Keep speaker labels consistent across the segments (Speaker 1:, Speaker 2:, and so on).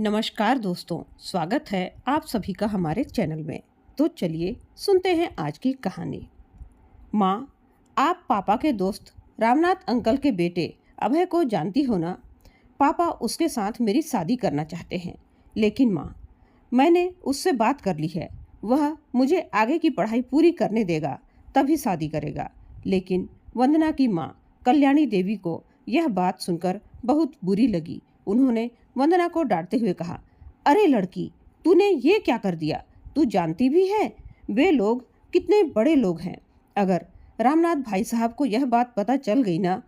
Speaker 1: नमस्कार दोस्तों, स्वागत है आप सभी का हमारे चैनल में। तो चलिए सुनते हैं आज की कहानी। माँ, आप पापा के दोस्त रामनाथ अंकल के बेटे अभय को जानती हो ना? पापा उसके साथ मेरी शादी करना चाहते हैं। लेकिन माँ, मैंने उससे बात कर ली है। वह मुझे आगे की पढ़ाई पूरी करने देगा तभी शादी करेगा। लेकिन वंदना की माँ कल्याणी देवी को यह बात सुनकर बहुत बुरी लगी। उन्होंने वंदना को डांटते हुए कहा, अरे लड़की, तूने ये क्या कर दिया? तू जानती भी है वे लोग कितने बड़े लोग हैं। अगर रामनाथ भाई साहब को यह बात पता चल गई ना,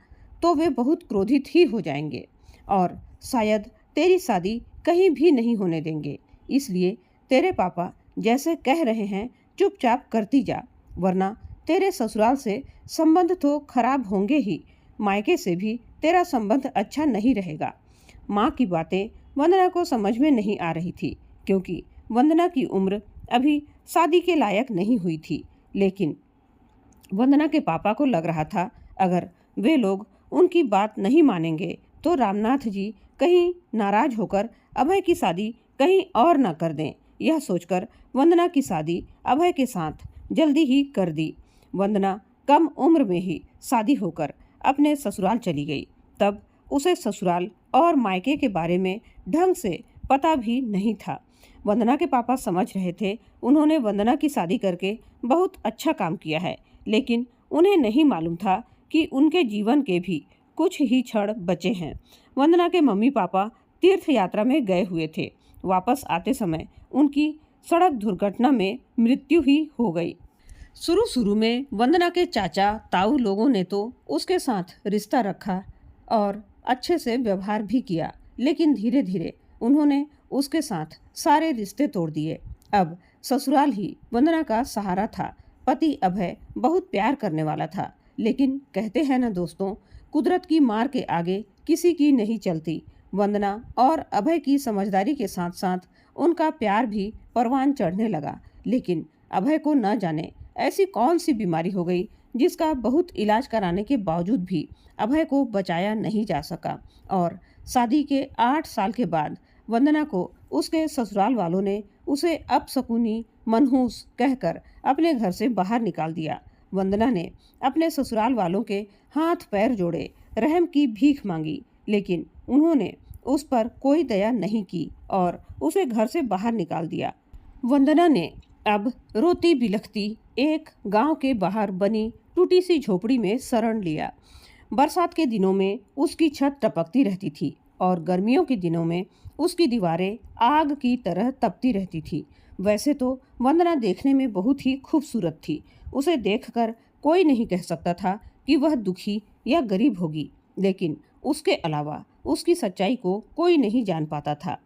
Speaker 1: तो वे बहुत क्रोधित ही हो जाएंगे और शायद तेरी शादी कहीं भी नहीं होने देंगे। इसलिए तेरे पापा जैसे कह रहे हैं चुपचाप करती जा, वरना तेरे ससुराल से संबंध तो खराब होंगे ही, मायके से भी तेरा संबंध अच्छा नहीं रहेगा। माँ की बातें वंदना को समझ में नहीं आ रही थी, क्योंकि वंदना की उम्र अभी शादी के लायक नहीं हुई थी। लेकिन वंदना के पापा को लग रहा था अगर वे लोग उनकी बात नहीं मानेंगे तो रामनाथ जी कहीं नाराज होकर अभय की शादी कहीं और न कर दें। यह सोचकर वंदना की शादी अभय के साथ जल्दी ही कर दी। वंदना कम उम्र में ही शादी होकर अपने ससुराल चली गई। तब उसे ससुराल और मायके के बारे में ढंग से पता भी नहीं था। वंदना के पापा समझ रहे थे उन्होंने वंदना की शादी करके बहुत अच्छा काम किया है, लेकिन उन्हें नहीं मालूम था कि उनके जीवन के भी कुछ ही क्षण बचे हैं। वंदना के मम्मी पापा तीर्थ यात्रा में गए हुए थे। वापस आते समय उनकी सड़क दुर्घटना में मृत्यु ही हो गई। शुरू में वंदना के चाचा ताऊ लोगों ने तो उसके साथ रिश्ता रखा और अच्छे से व्यवहार भी किया, लेकिन धीरे धीरे उन्होंने उसके साथ सारे रिश्ते तोड़ दिए। अब ससुराल ही वंदना का सहारा था। पति अभय बहुत प्यार करने वाला था, लेकिन कहते हैं ना दोस्तों, कुदरत की मार के आगे किसी की नहीं चलती। वंदना और अभय की समझदारी के साथ साथ उनका प्यार भी परवान चढ़ने लगा। लेकिन अभय को न जाने ऐसी कौन सी बीमारी हो गई जिसका बहुत इलाज कराने के बावजूद भी अभय को बचाया नहीं जा सका। और शादी के 8 साल के बाद वंदना को उसके ससुराल वालों ने उसे अपशकुनी मनहूस कहकर अपने घर से बाहर निकाल दिया। वंदना ने अपने ससुराल वालों के हाथ पैर जोड़े, रहम की भीख मांगी, लेकिन उन्होंने उस पर कोई दया नहीं की और उसे घर से बाहर निकाल दिया। वंदना ने अब रोती बिलखती एक गांव के बाहर बनी टूटी सी झोपड़ी में शरण लिया। बरसात के दिनों में उसकी छत टपकती रहती थी और गर्मियों के दिनों में उसकी दीवारें आग की तरह तपती रहती थी। वैसे तो वंदना देखने में बहुत ही खूबसूरत थी। उसे देखकर कोई नहीं कह सकता था कि वह दुखी या गरीब होगी, लेकिन उसके अलावा उसकी सच्चाई को कोई नहीं जान पाता था।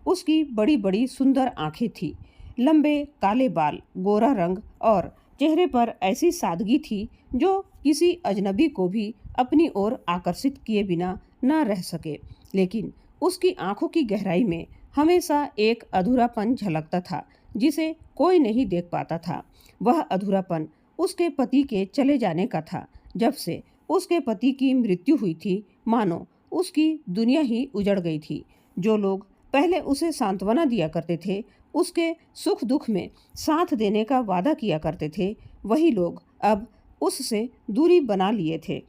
Speaker 1: उसकी बड़ी बड़ी सुंदर आंखें थी, लंबे काले बाल, गोरा रंग और चेहरे पर ऐसी सादगी थी जो किसी अजनबी को भी अपनी ओर आकर्षित किए बिना न रह सके। लेकिन उसकी आंखों की गहराई में हमेशा एक अधूरापन झलकता था जिसे कोई नहीं देख पाता था। वह अधूरापन उसके पति के चले जाने का था। जब से उसके पति की मृत्यु हुई थी, मानो उसकी दुनिया ही उजड़ गई थी। जो लोग पहले उसे सांत्वना दिया करते थे, उसके सुख दुख में साथ देने का वादा किया करते थे, वही लोग अब उससे दूरी बना लिए थे।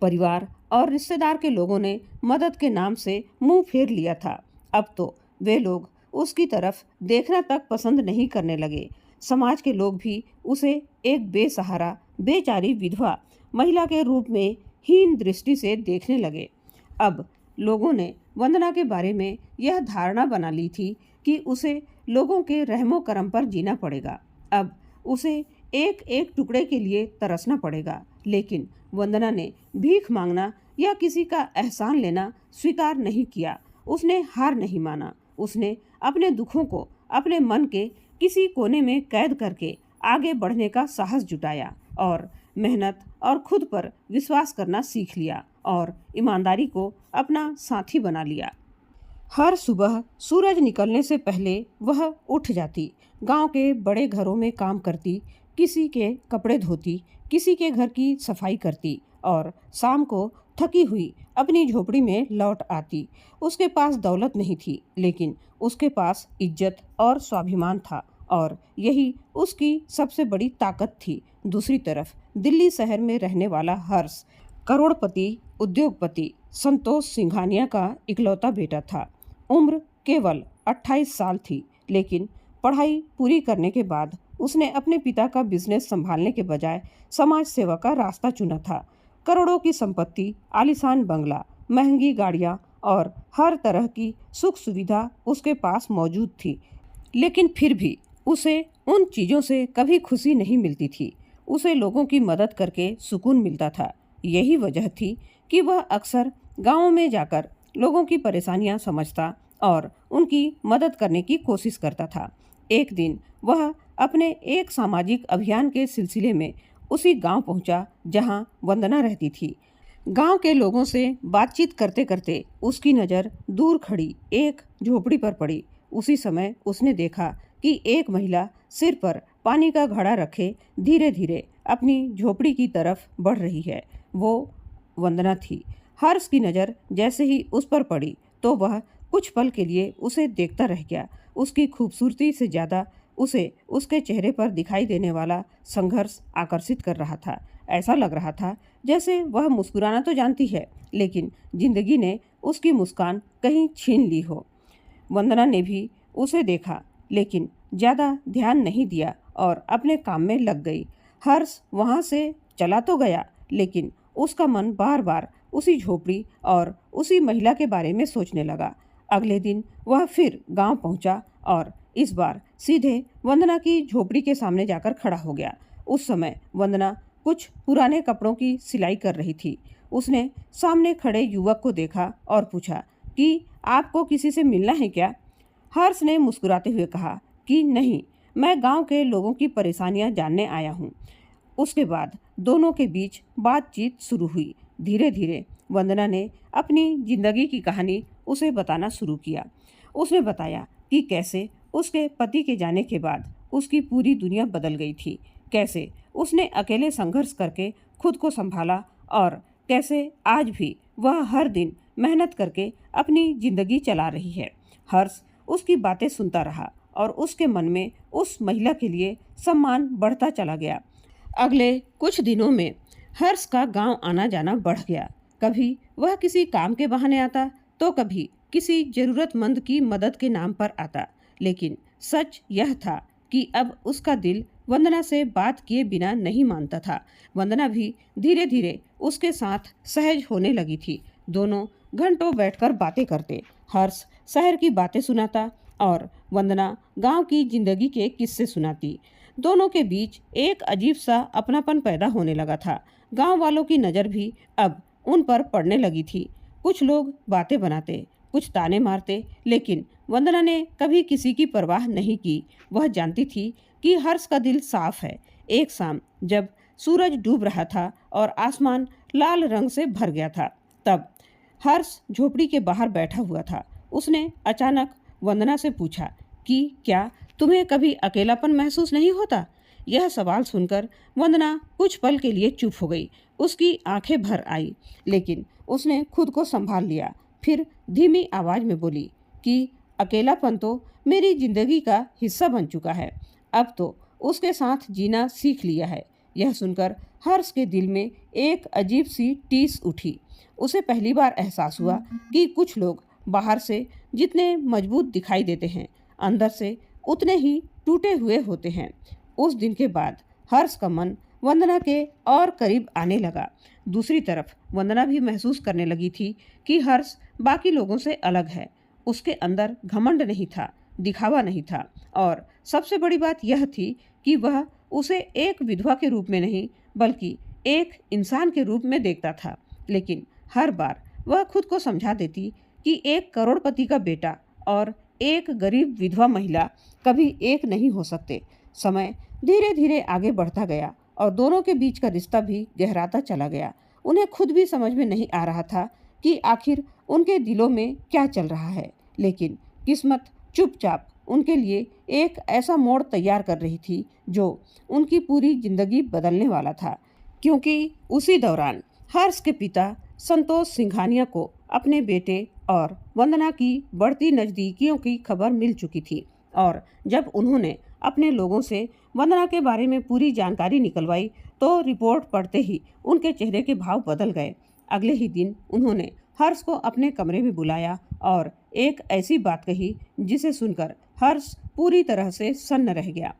Speaker 1: परिवार और रिश्तेदार के लोगों ने मदद के नाम से मुंह फेर लिया था। अब तो वे लोग उसकी तरफ देखना तक पसंद नहीं करने लगे। समाज के लोग भी उसे एक बेसहारा, बेचारी विधवा महिला के रूप में हीन दृष्टि से देखने लगे। अब लोगों ने वंदना के बारे में यह धारणा बना ली थी कि उसे लोगों के रहमो करम पर जीना पड़ेगा। अब उसे एक एक टुकड़े के लिए तरसना पड़ेगा। लेकिन वंदना ने भीख मांगना या किसी का एहसान लेना स्वीकार नहीं किया। उसने हार नहीं माना। उसने अपने दुखों को अपने मन के किसी कोने में कैद करके आगे बढ़ने का साहस जुटाया और मेहनत और खुद पर विश्वास करना सीख लिया और ईमानदारी को अपना साथी बना लिया। हर सुबह सूरज निकलने से पहले वह उठ जाती, गांव के बड़े घरों में काम करती, किसी के कपड़े धोती, किसी के घर की सफाई करती और शाम को थकी हुई अपनी झोपड़ी में लौट आती। उसके पास दौलत नहीं थी, लेकिन उसके पास इज्जत और स्वाभिमान था, और यही उसकी सबसे बड़ी ताकत थी। दूसरी तरफ दिल्ली शहर में रहने वाला हर्ष करोड़पति उद्योगपति संतोष सिंघानिया का इकलौता बेटा था। उम्र केवल 28 साल थी, लेकिन पढ़ाई पूरी करने के बाद उसने अपने पिता का बिजनेस संभालने के बजाय समाज सेवा का रास्ता चुना था। करोड़ों की संपत्ति, आलीशान बंगला, महंगी गाड़ियां और हर तरह की सुख सुविधा उसके पास मौजूद थी, लेकिन फिर भी उसे उन चीज़ों से कभी खुशी नहीं मिलती थी। उसे लोगों की मदद करके सुकून मिलता था। यही वजह थी कि वह अक्सर गाँवों में जाकर लोगों की परेशानियां समझता और उनकी मदद करने की कोशिश करता था। एक दिन वह अपने एक सामाजिक अभियान के सिलसिले में उसी गांव पहुंचा जहां वंदना रहती थी। गांव के लोगों से बातचीत करते करते उसकी नज़र दूर खड़ी एक झोपड़ी पर पड़ी। उसी समय उसने देखा कि एक महिला सिर पर पानी का घड़ा रखे धीरे धीरे अपनी झोपड़ी की तरफ बढ़ रही है। वो वंदना थी। हर्ष की नज़र जैसे ही उस पर पड़ी तो वह कुछ पल के लिए उसे देखता रह गया। उसकी खूबसूरती से ज़्यादा उसे उसके चेहरे पर दिखाई देने वाला संघर्ष आकर्षित कर रहा था। ऐसा लग रहा था जैसे वह मुस्कुराना तो जानती है, लेकिन जिंदगी ने उसकी मुस्कान कहीं छीन ली हो। वंदना ने भी उसे देखा, लेकिन ज़्यादा ध्यान नहीं दिया और अपने काम में लग गई। हर्ष वहाँ से चला तो गया, लेकिन उसका मन बार बार उसी झोपड़ी और उसी महिला के बारे में सोचने लगा। अगले दिन वह फिर गांव पहुंचा और इस बार सीधे वंदना की झोपड़ी के सामने जाकर खड़ा हो गया। उस समय वंदना कुछ पुराने कपड़ों की सिलाई कर रही थी। उसने सामने खड़े युवक को देखा और पूछा कि आपको किसी से मिलना है क्या? हर्ष ने मुस्कुराते हुए कहा कि नहीं, मैं गांव के लोगों की परेशानियां जानने आया हूं। उसके बाद दोनों के बीच बातचीत शुरू हुई। धीरे धीरे वंदना ने अपनी जिंदगी की कहानी उसे बताना शुरू किया। उसने बताया कि कैसे उसके पति के जाने के बाद उसकी पूरी दुनिया बदल गई थी, कैसे उसने अकेले संघर्ष करके खुद को संभाला और कैसे आज भी वह हर दिन मेहनत करके अपनी जिंदगी चला रही है। हर्ष उसकी बातें सुनता रहा और उसके मन में उस महिला के लिए सम्मान बढ़ता चला गया। अगले कुछ दिनों में हर्ष का गांव आना जाना बढ़ गया। कभी वह किसी काम के बहाने आता तो कभी किसी जरूरतमंद की मदद के नाम पर आता, लेकिन सच यह था कि अब उसका दिल वंदना से बात किए बिना नहीं मानता था। वंदना भी धीरे धीरे उसके साथ सहज होने लगी थी। दोनों घंटों बैठकर बातें करते। हर्ष शहर की बातें सुनाता और वंदना गांव की जिंदगी के किस्से सुनाती। दोनों के बीच एक अजीब सा अपनापन पैदा होने लगा था। गांव वालों की नज़र भी अब उन पर पड़ने लगी थी। कुछ लोग बातें बनाते, कुछ ताने मारते, लेकिन वंदना ने कभी किसी की परवाह नहीं की। वह जानती थी कि हर्ष का दिल साफ है। एक शाम जब सूरज डूब रहा था और आसमान लाल रंग से भर गया था, तब हर्ष झोपड़ी के बाहर बैठा हुआ था। उसने अचानक वंदना से पूछा कि क्या तुम्हें कभी अकेलापन महसूस नहीं होता? यह सवाल सुनकर वंदना कुछ पल के लिए चुप हो गई। उसकी आंखें भर आई, लेकिन उसने खुद को संभाल लिया। फिर धीमी आवाज में बोली कि अकेलापन तो मेरी जिंदगी का हिस्सा बन चुका है। अब तो उसके साथ जीना सीख लिया है। यह सुनकर हर्ष के दिल में एक अजीब सी टीस उठी। उसे पहली बार एहसास हुआ कि कुछ लोग बाहर से जितने मजबूत दिखाई देते हैं, अंदर से उतने ही टूटे हुए होते हैं। उस दिन के बाद हर्ष का मन वंदना के और करीब आने लगा। दूसरी तरफ वंदना भी महसूस करने लगी थी कि हर्ष बाकी लोगों से अलग है। उसके अंदर घमंड नहीं था, दिखावा नहीं था, और सबसे बड़ी बात यह थी कि वह उसे एक विधवा के रूप में नहीं, बल्कि एक इंसान के रूप में देखता था। लेकिन हर बार वह खुद को समझा देती कि एक करोड़पति का बेटा और एक गरीब विधवा महिला कभी एक नहीं हो सकते। समय धीरे धीरे आगे बढ़ता गया और दोनों के बीच का रिश्ता भी गहराता चला गया। उन्हें खुद भी समझ में नहीं आ रहा था कि आखिर उनके दिलों में क्या चल रहा है, लेकिन किस्मत चुपचाप उनके लिए एक ऐसा मोड़ तैयार कर रही थी जो उनकी पूरी जिंदगी बदलने वाला था। क्योंकि उसी दौरान हर्ष के पिता संतोष सिंघानिया को अपने बेटे और वंदना की बढ़ती नज़दीकियों की खबर मिल चुकी थी और जब उन्होंने अपने लोगों से वंदना के बारे में पूरी जानकारी निकलवाई तो रिपोर्ट पढ़ते ही उनके चेहरे के भाव बदल गए। अगले ही दिन उन्होंने हर्ष को अपने कमरे में बुलाया और एक ऐसी बात कही जिसे सुनकर हर्ष पूरी तरह से सन्न रह गया।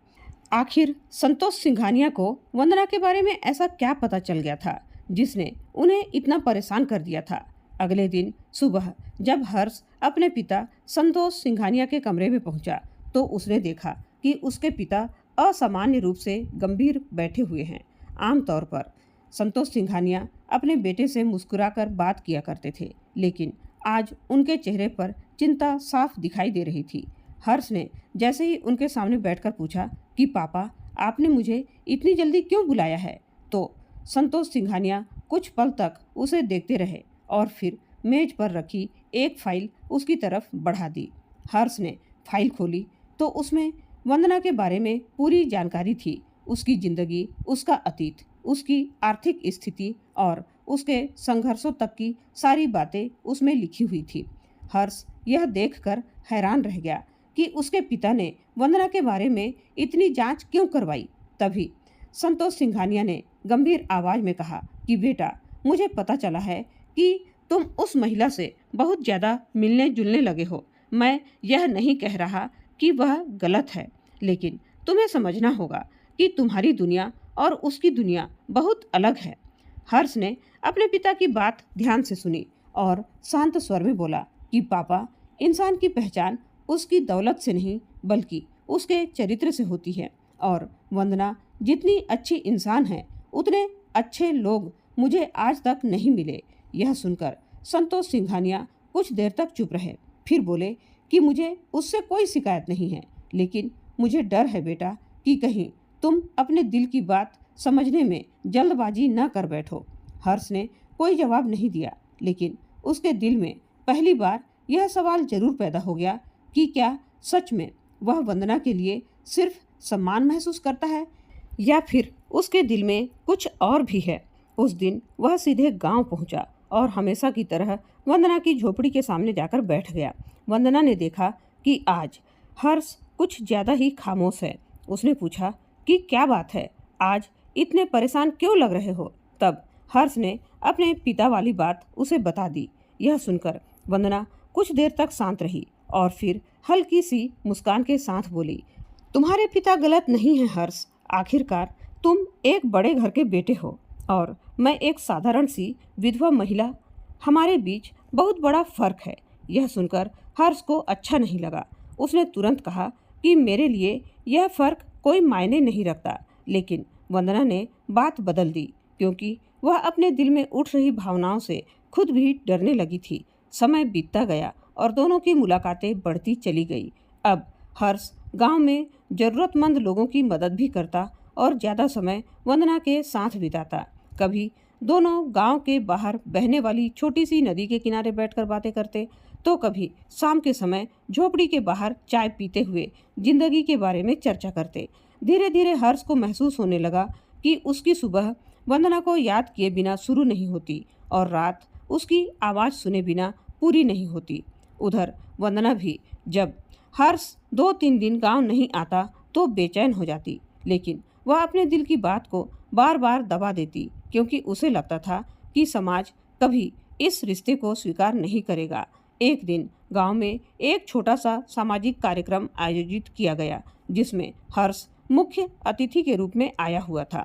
Speaker 1: आखिर संतोष सिंघानिया को वंदना के बारे में ऐसा क्या पता चल गया था जिसने उन्हें इतना परेशान कर दिया था। अगले दिन सुबह जब हर्ष अपने पिता संतोष सिंघानिया के कमरे में पहुंचा तो उसने देखा कि उसके पिता असामान्य रूप से गंभीर बैठे हुए हैं। आमतौर पर संतोष सिंघानिया अपने बेटे से मुस्कुराकर बात किया करते थे, लेकिन आज उनके चेहरे पर चिंता साफ दिखाई दे रही थी। हर्ष ने जैसे ही उनके सामने बैठकर पूछा कि पापा, आपने मुझे इतनी जल्दी क्यों बुलाया है, तो संतोष सिंघानिया कुछ पल तक उसे देखते रहे और फिर मेज पर रखी एक फाइल उसकी तरफ बढ़ा दी। हर्ष ने फाइल खोली तो उसमें वंदना के बारे में पूरी जानकारी थी। उसकी जिंदगी, उसका अतीत, उसकी आर्थिक स्थिति और उसके संघर्षों तक की सारी बातें उसमें लिखी हुई थी। हर्ष यह देखकर हैरान रह गया कि उसके पिता ने वंदना के बारे में इतनी जांच क्यों करवाई। तभी संतोष सिंघानिया ने गंभीर आवाज में कहा कि बेटा, मुझे पता चला है कि तुम उस महिला से बहुत ज़्यादा मिलने जुलने लगे हो। मैं यह नहीं कह रहा कि वह गलत है, लेकिन तुम्हें समझना होगा कि तुम्हारी दुनिया और उसकी दुनिया बहुत अलग है। हर्ष ने अपने पिता की बात ध्यान से सुनी और शांत स्वर में बोला कि पापा, इंसान की पहचान उसकी दौलत से नहीं बल्कि उसके चरित्र से होती है और वंदना जितनी अच्छी इंसान है उतने अच्छे लोग मुझे आज तक नहीं मिले। यह सुनकर संतोष सिंघानिया कुछ देर तक चुप रहे, फिर बोले कि मुझे उससे कोई शिकायत नहीं है, लेकिन मुझे डर है बेटा कि कहीं तुम अपने दिल की बात समझने में जल्दबाजी न कर बैठो। हर्ष ने कोई जवाब नहीं दिया, लेकिन उसके दिल में पहली बार यह सवाल जरूर पैदा हो गया कि क्या सच में वह वंदना के लिए सिर्फ सम्मान महसूस करता है या फिर उसके दिल में कुछ और भी है। उस दिन वह सीधे गांव पहुंचा और हमेशा की तरह वंदना की झोपड़ी के सामने जाकर बैठ गया। वंदना ने देखा कि आज हर्ष कुछ ज़्यादा ही खामोश है। उसने पूछा कि क्या बात है, आज इतने परेशान क्यों लग रहे हो। तब हर्ष ने अपने पिता वाली बात उसे बता दी। यह सुनकर वंदना कुछ देर तक शांत रही और फिर हल्की सी मुस्कान के साथ बोली, तुम्हारे पिता गलत नहीं है हर्ष। आखिरकार तुम एक बड़े घर के बेटे हो और मैं एक साधारण सी विधवा महिला। हमारे बीच बहुत बड़ा फर्क है। यह सुनकर हर्ष को अच्छा नहीं लगा। उसने तुरंत कहा कि मेरे लिए यह फर्क कोई मायने नहीं रखता, लेकिन वंदना ने बात बदल दी क्योंकि वह अपने दिल में उठ रही भावनाओं से खुद भी डरने लगी थी। समय बीतता गया और दोनों की मुलाकातें बढ़ती चली गई। अब हर्ष गांव में जरूरतमंद लोगों की मदद भी करता और ज़्यादा समय वंदना के साथ बिताता। कभी दोनों गांव के बाहर बहने वाली छोटी सी नदी के किनारे बैठकर बातें करते, तो कभी शाम के समय झोपड़ी के बाहर चाय पीते हुए जिंदगी के बारे में चर्चा करते। धीरे धीरे हर्ष को महसूस होने लगा कि उसकी सुबह वंदना को याद किए बिना शुरू नहीं होती और रात उसकी आवाज़ सुने बिना पूरी नहीं होती। उधर वंदना भी जब हर्ष 2-3 दिन गांव नहीं आता तो बेचैन हो जाती, लेकिन वह अपने दिल की बात को बार बार दबा देती क्योंकि उसे लगता था कि समाज कभी इस रिश्ते को स्वीकार नहीं करेगा। एक दिन गांव में एक छोटा सा सामाजिक कार्यक्रम आयोजित किया गया जिसमें हर्ष मुख्य अतिथि के रूप में आया हुआ था।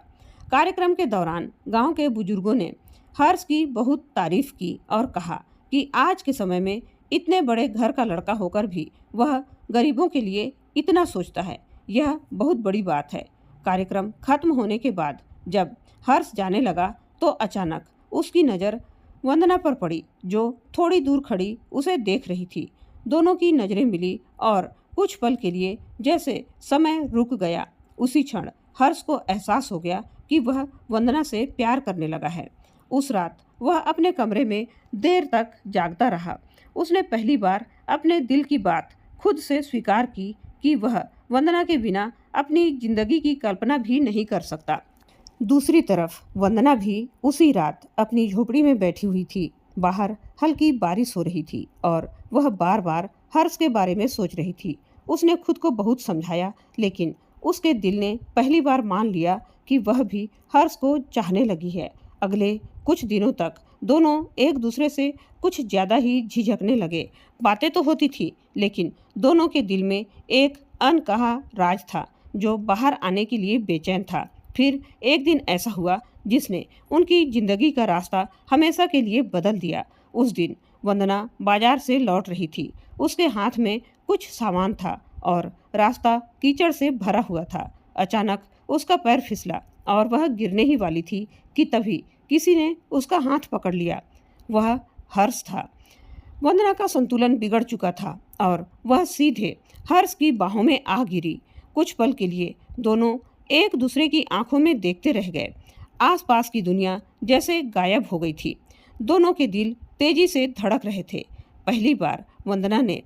Speaker 1: कार्यक्रम के दौरान गांव के बुजुर्गों ने हर्ष की बहुत तारीफ की और कहा कि आज के समय में इतने बड़े घर का लड़का होकर भी वह गरीबों के लिए इतना सोचता है, यह बहुत बड़ी बात है। कार्यक्रम खत्म होने के बाद जब हर्ष जाने लगा तो अचानक उसकी नज़र वंदना पर पड़ी जो थोड़ी दूर खड़ी उसे देख रही थी। दोनों की नज़रें मिली और कुछ पल के लिए जैसे समय रुक गया। उसी क्षण हर्ष को एहसास हो गया कि वह वंदना से प्यार करने लगा है। उस रात वह अपने कमरे में देर तक जागता रहा। उसने पहली बार अपने दिल की बात खुद से स्वीकार की कि वह वंदना के बिना अपनी जिंदगी की कल्पना भी नहीं कर सकता। दूसरी तरफ वंदना भी उसी रात अपनी झोपड़ी में बैठी हुई थी। बाहर हल्की बारिश हो रही थी और वह बार बार हर्ष के बारे में सोच रही थी। उसने खुद को बहुत समझाया, लेकिन उसके दिल ने पहली बार मान लिया कि वह भी हर्ष को चाहने लगी है। अगले कुछ दिनों तक दोनों एक दूसरे से कुछ ज्यादा ही झिझकने लगे। बातें तो होती थी, लेकिन दोनों के दिल में एक अनकहा राज था जो बाहर आने के लिए बेचैन था। फिर एक दिन ऐसा हुआ जिसने उनकी जिंदगी का रास्ता हमेशा के लिए बदल दिया। उस दिन वंदना बाजार से लौट रही थी। उसके हाथ में कुछ सामान था और रास्ता कीचड़ से भरा हुआ था। अचानक उसका पैर फिसला और वह गिरने ही वाली थी कि तभी किसी ने उसका हाथ पकड़ लिया। वह हर्ष था। वंदना का संतुलन बिगड़ चुका था और वह सीधे हर्ष की बाहों में आ गिरी। कुछ पल के लिए दोनों एक दूसरे की आंखों में देखते रह गए। आसपास की दुनिया जैसे गायब हो गई थी। दोनों के दिल तेजी से धड़क रहे थे। पहली बार वंदना ने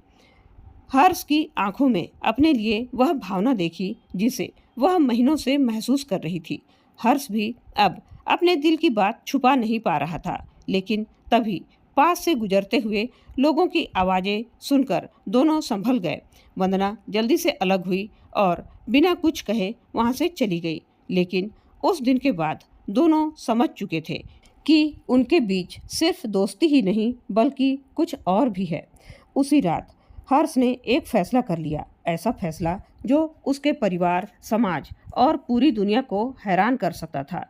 Speaker 1: हर्ष की आंखों में अपने लिए वह भावना देखी जिसे वह महीनों से महसूस कर रही थी। हर्ष भी अब अपने दिल की बात छुपा नहीं पा रहा था, लेकिन तभी पास से गुजरते हुए लोगों की आवाजें सुनकर दोनों संभल गए। वंदना जल्दी से अलग हुई और बिना कुछ कहे वहां से चली गई। लेकिन उस दिन के बाद दोनों समझ चुके थे कि उनके बीच सिर्फ दोस्ती ही नहीं बल्कि कुछ और भी है। उसी रात हर्ष ने एक फैसला कर लिया, ऐसा फैसला जो उसके परिवार, समाज और पूरी दुनिया को हैरान कर सकता था।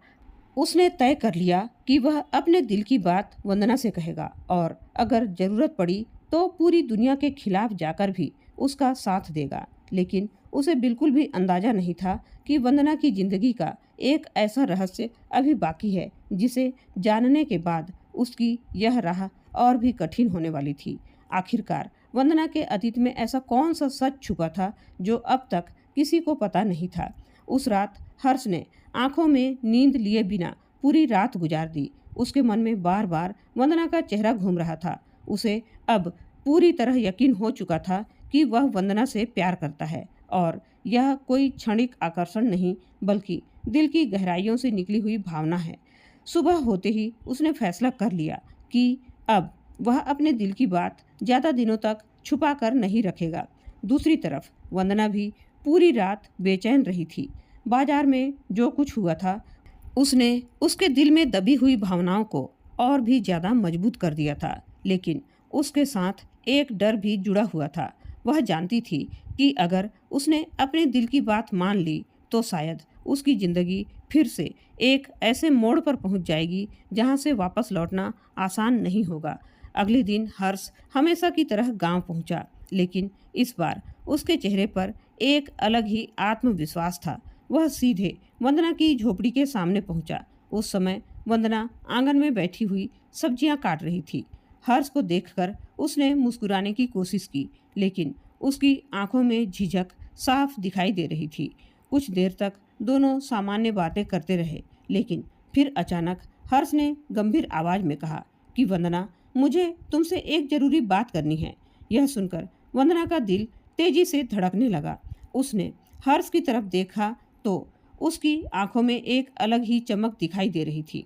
Speaker 1: उसने तय कर लिया कि वह अपने दिल की बात वंदना से कहेगा और अगर जरूरत पड़ी तो पूरी दुनिया के खिलाफ जाकर भी उसका साथ देगा। लेकिन उसे बिल्कुल भी अंदाजा नहीं था कि वंदना की जिंदगी का एक ऐसा रहस्य अभी बाकी है जिसे जानने के बाद उसकी यह राह और भी कठिन होने वाली थी। आखिरकार वंदना के अतीत में ऐसा कौन सा सच छुपा था जो अब तक किसी को पता नहीं था। उस रात हर्ष ने आंखों में नींद लिए बिना पूरी रात गुजार दी। उसके मन में बार बार वंदना का चेहरा घूम रहा था। उसे अब पूरी तरह यकीन हो चुका था कि वह वंदना से प्यार करता है और यह कोई क्षणिक आकर्षण नहीं बल्कि दिल की गहराइयों से निकली हुई भावना है। सुबह होते ही उसने फैसला कर लिया कि अब वह अपने दिल की बात ज्यादा दिनों तक छुपा कर नहीं रखेगा। दूसरी तरफ वंदना भी पूरी रात बेचैन रही थी। बाजार में जो कुछ हुआ था उसने उसके दिल में दबी हुई भावनाओं को और भी ज्यादा मजबूत कर दिया था। लेकिन उसके साथ एक डर भी जुड़ा हुआ था। वह जानती थी कि अगर उसने अपने दिल की बात मान ली तो शायद उसकी जिंदगी फिर से एक ऐसे मोड़ पर पहुंच जाएगी जहां से वापस लौटना आसान नहीं होगा। अगले दिन हर्ष हमेशा की तरह गांव पहुंचा, लेकिन इस बार उसके चेहरे पर एक अलग ही आत्मविश्वास था। वह सीधे वंदना की झोपड़ी के सामने पहुंचा। उस समय वंदना आंगन में बैठी हुई सब्जियां काट रही थी। हर्ष को देखकर उसने मुस्कुराने की कोशिश की, लेकिन उसकी आंखों में झिझक साफ दिखाई दे रही थी। कुछ देर तक दोनों सामान्य बातें करते रहे, लेकिन फिर अचानक हर्ष ने गंभीर आवाज में कहा कि वंदना, मुझे तुमसे एक जरूरी बात करनी है। यह सुनकर वंदना का दिल तेजी से धड़कने लगा। उसने हर्ष की तरफ देखा तो उसकी आंखों में एक अलग ही चमक दिखाई दे रही थी।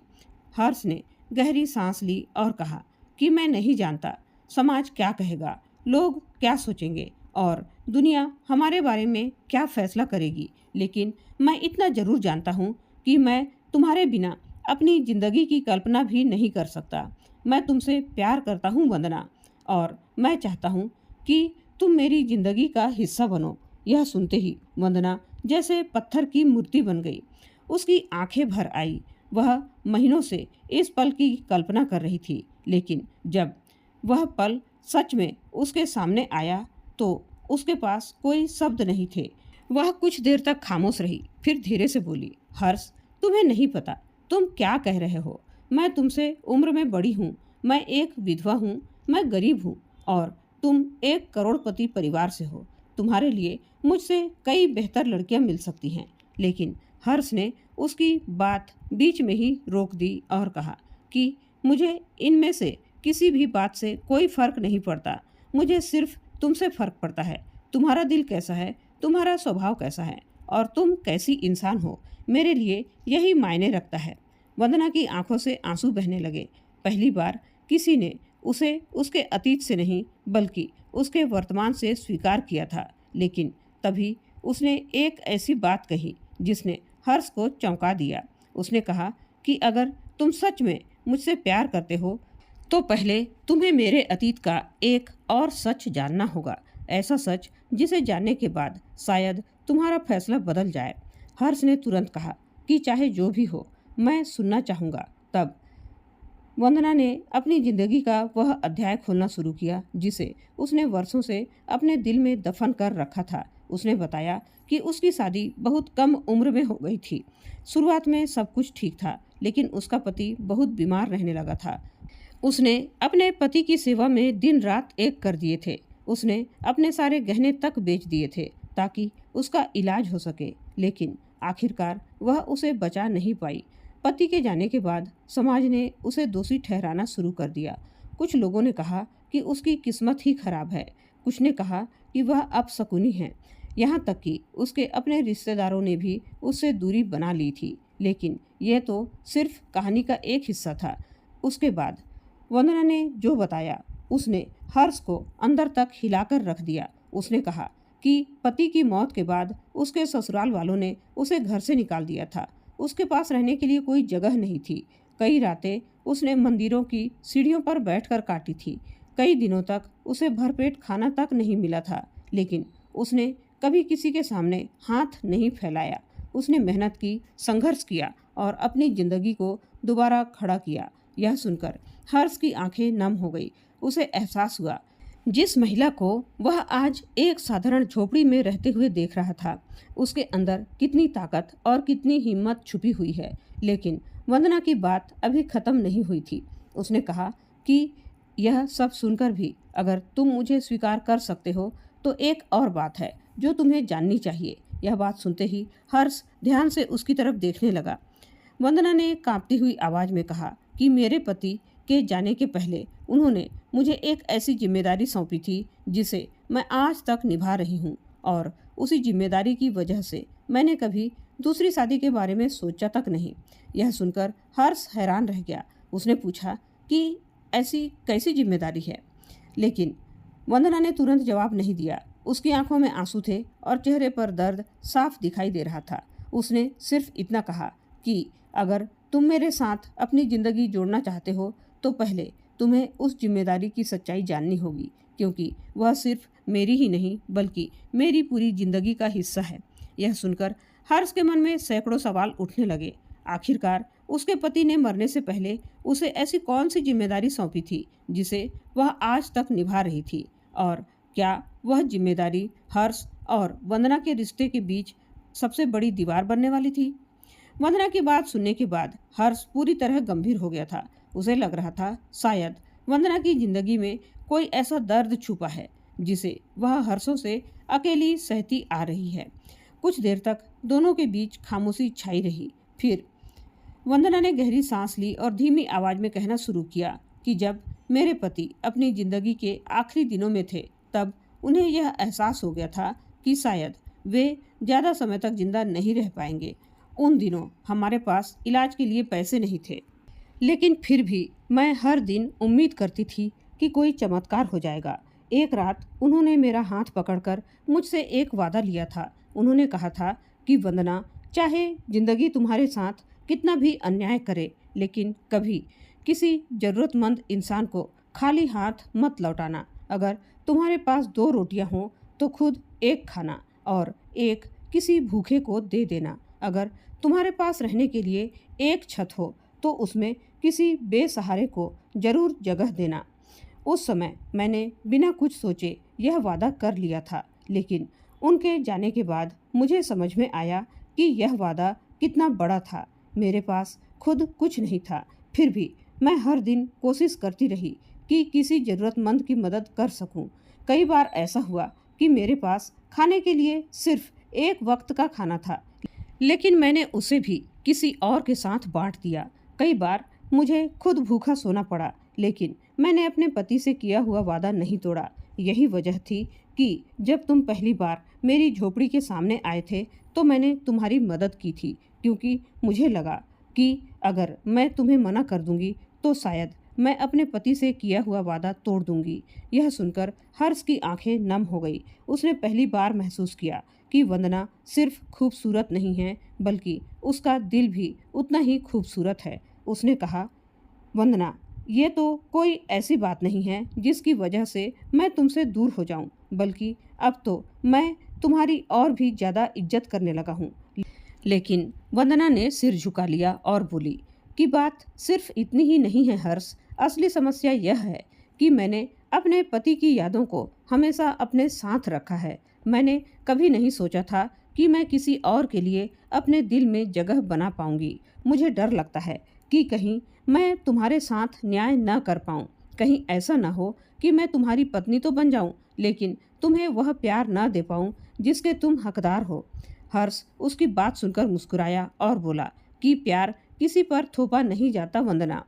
Speaker 1: हर्ष ने गहरी सांस ली और कहा कि मैं नहीं जानता समाज क्या कहेगा, लोग क्या सोचेंगे और दुनिया हमारे बारे में क्या फैसला करेगी, लेकिन मैं इतना जरूर जानता हूँ कि मैं तुम्हारे बिना अपनी जिंदगी की कल्पना भी नहीं कर सकता। मैं तुमसे प्यार करता हूँ वंदना, और मैं चाहता हूँ कि तुम मेरी जिंदगी का हिस्सा बनो। यह सुनते ही वंदना जैसे पत्थर की मूर्ति बन गई। उसकी आंखें भर आई। वह महीनों से इस पल की कल्पना कर रही थी, लेकिन जब वह पल सच में उसके सामने आया तो उसके पास कोई शब्द नहीं थे। वह कुछ देर तक खामोश रही, फिर धीरे से बोली, हर्ष, तुम्हें नहीं पता तुम क्या कह रहे हो। मैं तुमसे उम्र में बड़ी हूँ, मैं एक विधवा हूँ, मैं गरीब हूँ और तुम एक करोड़पति परिवार से हो। तुम्हारे लिए मुझसे कई बेहतर लड़कियां मिल सकती हैं। लेकिन हर्ष ने उसकी बात बीच में ही रोक दी और कहा कि मुझे इनमें से किसी भी बात से कोई फर्क नहीं पड़ता। मुझे सिर्फ तुमसे फर्क पड़ता है। तुम्हारा दिल कैसा है, तुम्हारा स्वभाव कैसा है, और तुम कैसी इंसान हो, मेरे लिए यही मायने रखता है। वंदना की आंखों से आंसू बहने लगे। पहली बार किसी ने उसे उसके अतीत से नहीं बल्कि उसके वर्तमान से स्वीकार किया था। लेकिन तभी उसने एक ऐसी बात कही जिसने हर्ष को चौंका दिया। उसने कहा कि अगर तुम सच में मुझसे प्यार करते हो तो पहले तुम्हें मेरे अतीत का एक और सच जानना होगा, ऐसा सच जिसे जानने के बाद शायद तुम्हारा फैसला बदल जाए। हर्ष ने तुरंत कहा कि चाहे जो भी हो मैं सुनना चाहूँगा। तब वंदना ने अपनी जिंदगी का वह अध्याय खोलना शुरू किया जिसे उसने वर्षों से अपने दिल में दफन कर रखा था। उसने बताया कि उसकी शादी बहुत कम उम्र में हो गई थी। शुरुआत में सब कुछ ठीक था, लेकिन उसका पति बहुत बीमार रहने लगा था। उसने अपने पति की सेवा में दिन रात एक कर दिए थे। उसने अपने सारे गहने तक बेच दिए थे ताकि उसका इलाज हो सके, लेकिन आखिरकार वह उसे बचा नहीं पाई। पति के जाने के बाद समाज ने उसे दोषी ठहराना शुरू कर दिया। कुछ लोगों ने कहा कि उसकी किस्मत ही खराब है, कुछ ने कहा कि वह अपशकुनी है। यहाँ तक कि उसके अपने रिश्तेदारों ने भी उससे दूरी बना ली थी। लेकिन यह तो सिर्फ कहानी का एक हिस्सा था। उसके बाद वंदना ने जो बताया उसने हर्ष को अंदर तक हिलाकर रख दिया। उसने कहा कि पति की मौत के बाद उसके ससुराल वालों ने उसे घर से निकाल दिया था। उसके पास रहने के लिए कोई जगह नहीं थी। कई रातें उसने मंदिरों की सीढ़ियों पर बैठकर काटी थी। कई दिनों तक उसे भरपेट खाना तक नहीं मिला था, लेकिन उसने कभी किसी के सामने हाथ नहीं फैलाया। उसने मेहनत की, संघर्ष किया और अपनी जिंदगी को दोबारा खड़ा किया। यह सुनकर हर्ष की आंखें नम हो गई। उसे एहसास हुआ जिस महिला को वह आज एक साधारण झोपड़ी में रहते हुए देख रहा था, उसके अंदर कितनी ताकत और कितनी हिम्मत छुपी हुई है। लेकिन वंदना की बात अभी खत्म नहीं हुई थी। उसने कहा कि यह सब सुनकर भी अगर तुम मुझे स्वीकार कर सकते हो तो एक और बात है जो तुम्हें जाननी चाहिए। यह बात सुनते ही हर्ष ध्यान से उसकी तरफ देखने लगा। वंदना ने कांपती हुई आवाज में कहा कि मेरे पति के जाने के पहले उन्होंने मुझे एक ऐसी जिम्मेदारी सौंपी थी जिसे मैं आज तक निभा रही हूँ, और उसी जिम्मेदारी की वजह से मैंने कभी दूसरी शादी के बारे में सोचा तक नहीं। यह सुनकर हर्ष हैरान रह गया। उसने पूछा कि ऐसी कैसी जिम्मेदारी है, लेकिन वंदना ने तुरंत जवाब नहीं दिया। उसकी आंखों में आंसू थे और चेहरे पर दर्द साफ दिखाई दे रहा था। उसने सिर्फ इतना कहा कि अगर तुम मेरे साथ अपनी जिंदगी जोड़ना चाहते हो तो पहले तुम्हें उस जिम्मेदारी की सच्चाई जाननी होगी, क्योंकि वह सिर्फ मेरी ही नहीं बल्कि मेरी पूरी जिंदगी का हिस्सा है। यह सुनकर हर्ष के मन में सैकड़ों सवाल उठने लगे। आखिरकार उसके पति ने मरने से पहले उसे ऐसी कौन सी जिम्मेदारी सौंपी थी जिसे वह आज तक निभा रही थी, और क्या वह जिम्मेदारी हर्ष और वंदना के रिश्ते के बीच सबसे बड़ी दीवार बनने वाली थी। वंदना की बात सुनने के बाद हर्ष पूरी तरह गंभीर हो गया था। उसे लग रहा था शायद वंदना की जिंदगी में कोई ऐसा दर्द छुपा है जिसे वह हर्षों से अकेली सहती आ रही है। कुछ देर तक दोनों के बीच खामोशी छाई रही। फिर वंदना ने गहरी सांस ली और धीमी आवाज में कहना शुरू किया कि जब मेरे पति अपनी जिंदगी के आखिरी दिनों में थे तब उन्हें यह एहसास हो गया था कि शायद वे ज़्यादा समय तक जिंदा नहीं रह पाएंगे। उन दिनों हमारे पास इलाज के लिए पैसे नहीं थे, लेकिन फिर भी मैं हर दिन उम्मीद करती थी कि कोई चमत्कार हो जाएगा। एक रात उन्होंने मेरा हाथ पकड़कर मुझसे एक वादा लिया था। उन्होंने कहा था कि वंदना, चाहे जिंदगी तुम्हारे साथ कितना भी अन्याय करे, लेकिन कभी किसी जरूरतमंद इंसान को खाली हाथ मत लौटाना। अगर तुम्हारे पास 2 रोटियां हों तो खुद एक खाना और एक किसी भूखे को दे देना। अगर तुम्हारे पास रहने के लिए एक छत हो तो उसमें किसी बेसहारे को जरूर जगह देना। उस समय मैंने बिना कुछ सोचे यह वादा कर लिया था, लेकिन उनके जाने के बाद मुझे समझ में आया कि यह वादा कितना बड़ा था। मेरे पास खुद कुछ नहीं था, फिर भी मैं हर दिन कोशिश करती रही कि किसी ज़रूरतमंद की मदद कर सकूं। कई बार ऐसा हुआ कि मेरे पास खाने के लिए सिर्फ एक वक्त का खाना था, लेकिन मैंने उसे भी किसी और के साथ बांट दिया। कई बार मुझे खुद भूखा सोना पड़ा, लेकिन मैंने अपने पति से किया हुआ वादा नहीं तोड़ा। यही वजह थी कि जब तुम पहली बार मेरी झोपड़ी के सामने आए थे तो मैंने तुम्हारी मदद की थी, क्योंकि मुझे लगा कि अगर मैं तुम्हें मना कर दूंगी तो शायद मैं अपने पति से किया हुआ वादा तोड़ दूंगी। यह सुनकर हर्ष की आंखें नम हो गई। उसने पहली बार महसूस किया कि वंदना सिर्फ खूबसूरत नहीं है, बल्कि उसका दिल भी उतना ही खूबसूरत है। उसने कहा, वंदना, ये तो कोई ऐसी बात नहीं है जिसकी वजह से मैं तुमसे दूर हो जाऊं, बल्कि अब तो मैं तुम्हारी और भी ज़्यादा इज्जत करने लगा हूँ। लेकिन वंदना ने सिर झुका लिया और बोली कि बात सिर्फ इतनी ही नहीं है हर्ष, असली समस्या यह है कि मैंने अपने पति की यादों को हमेशा अपने साथ रखा है। मैंने कभी नहीं सोचा था कि मैं किसी और के लिए अपने दिल में जगह बना पाऊंगी। मुझे डर लगता है कि कहीं मैं तुम्हारे साथ न्याय न कर पाऊं। कहीं ऐसा न हो कि मैं तुम्हारी पत्नी तो बन जाऊं, लेकिन तुम्हें वह प्यार न दे पाऊं जिसके तुम हकदार हो। हर्ष उसकी बात सुनकर मुस्कुराया और बोला कि प्यार किसी पर थोपा नहीं जाता वंदना।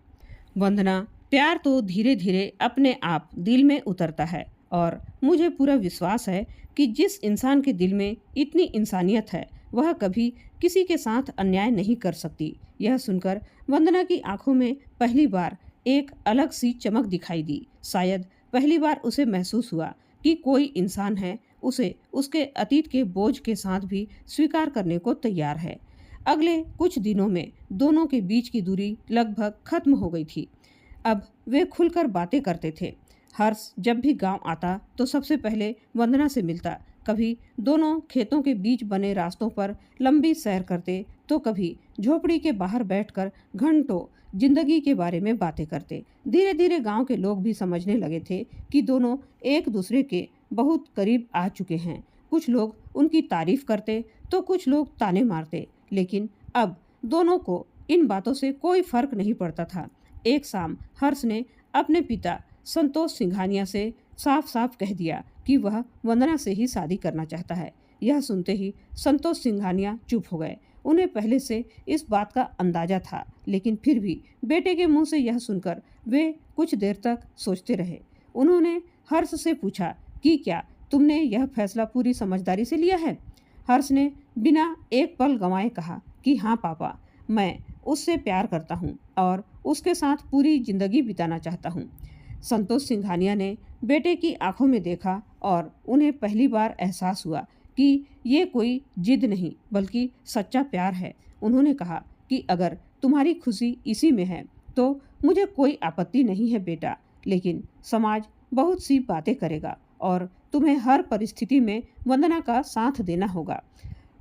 Speaker 1: वंदना, प्यार तो धीरे धीरे अपने आप दिल में उतरता है, और मुझे पूरा विश्वास है कि जिस इंसान के दिल में इतनी इंसानियत है वह कभी किसी के साथ अन्याय नहीं कर सकती। यह सुनकर वंदना की आंखों में पहली बार एक अलग सी चमक दिखाई दी। शायद पहली बार उसे महसूस हुआ कि कोई इंसान है उसे उसके अतीत के बोझ के साथ भी स्वीकार करने को तैयार है। अगले कुछ दिनों में दोनों के बीच की दूरी लगभग खत्म हो गई थी। अब वे खुलकर बातें करते थे। हर्ष जब भी गांव आता तो सबसे पहले वंदना से मिलता। कभी दोनों खेतों के बीच बने रास्तों पर लंबी सैर करते, तो कभी झोपड़ी के बाहर बैठकर घंटों जिंदगी के बारे में बातें करते। धीरे धीरे गांव के लोग भी समझने लगे थे कि दोनों एक दूसरे के बहुत करीब आ चुके हैं। कुछ लोग उनकी तारीफ करते तो कुछ लोग ताने मारते, लेकिन अब दोनों को इन बातों से कोई फर्क नहीं पड़ता था। एक शाम हर्ष ने अपने पिता संतोष सिंघानिया से साफ साफ कह दिया कि वह वंदना से ही शादी करना चाहता है। यह सुनते ही संतोष सिंघानिया चुप हो गए। उन्हें पहले से इस बात का अंदाजा था, लेकिन फिर भी बेटे के मुंह से यह सुनकर वे कुछ देर तक सोचते रहे। उन्होंने हर्ष से पूछा कि क्या तुमने यह फैसला पूरी समझदारी से लिया है? हर्ष ने बिना एक पल गंवाए कहा कि हाँ पापा, मैं उससे प्यार करता हूँ और उसके साथ पूरी जिंदगी बिताना चाहता हूँ। संतोष सिंघानिया ने बेटे की आंखों में देखा और उन्हें पहली बार एहसास हुआ कि ये कोई जिद नहीं बल्कि सच्चा प्यार है। उन्होंने कहा कि अगर तुम्हारी खुशी इसी में है तो मुझे कोई आपत्ति नहीं है बेटा, लेकिन समाज बहुत सी बातें करेगा और तुम्हें हर परिस्थिति में वंदना का साथ देना होगा।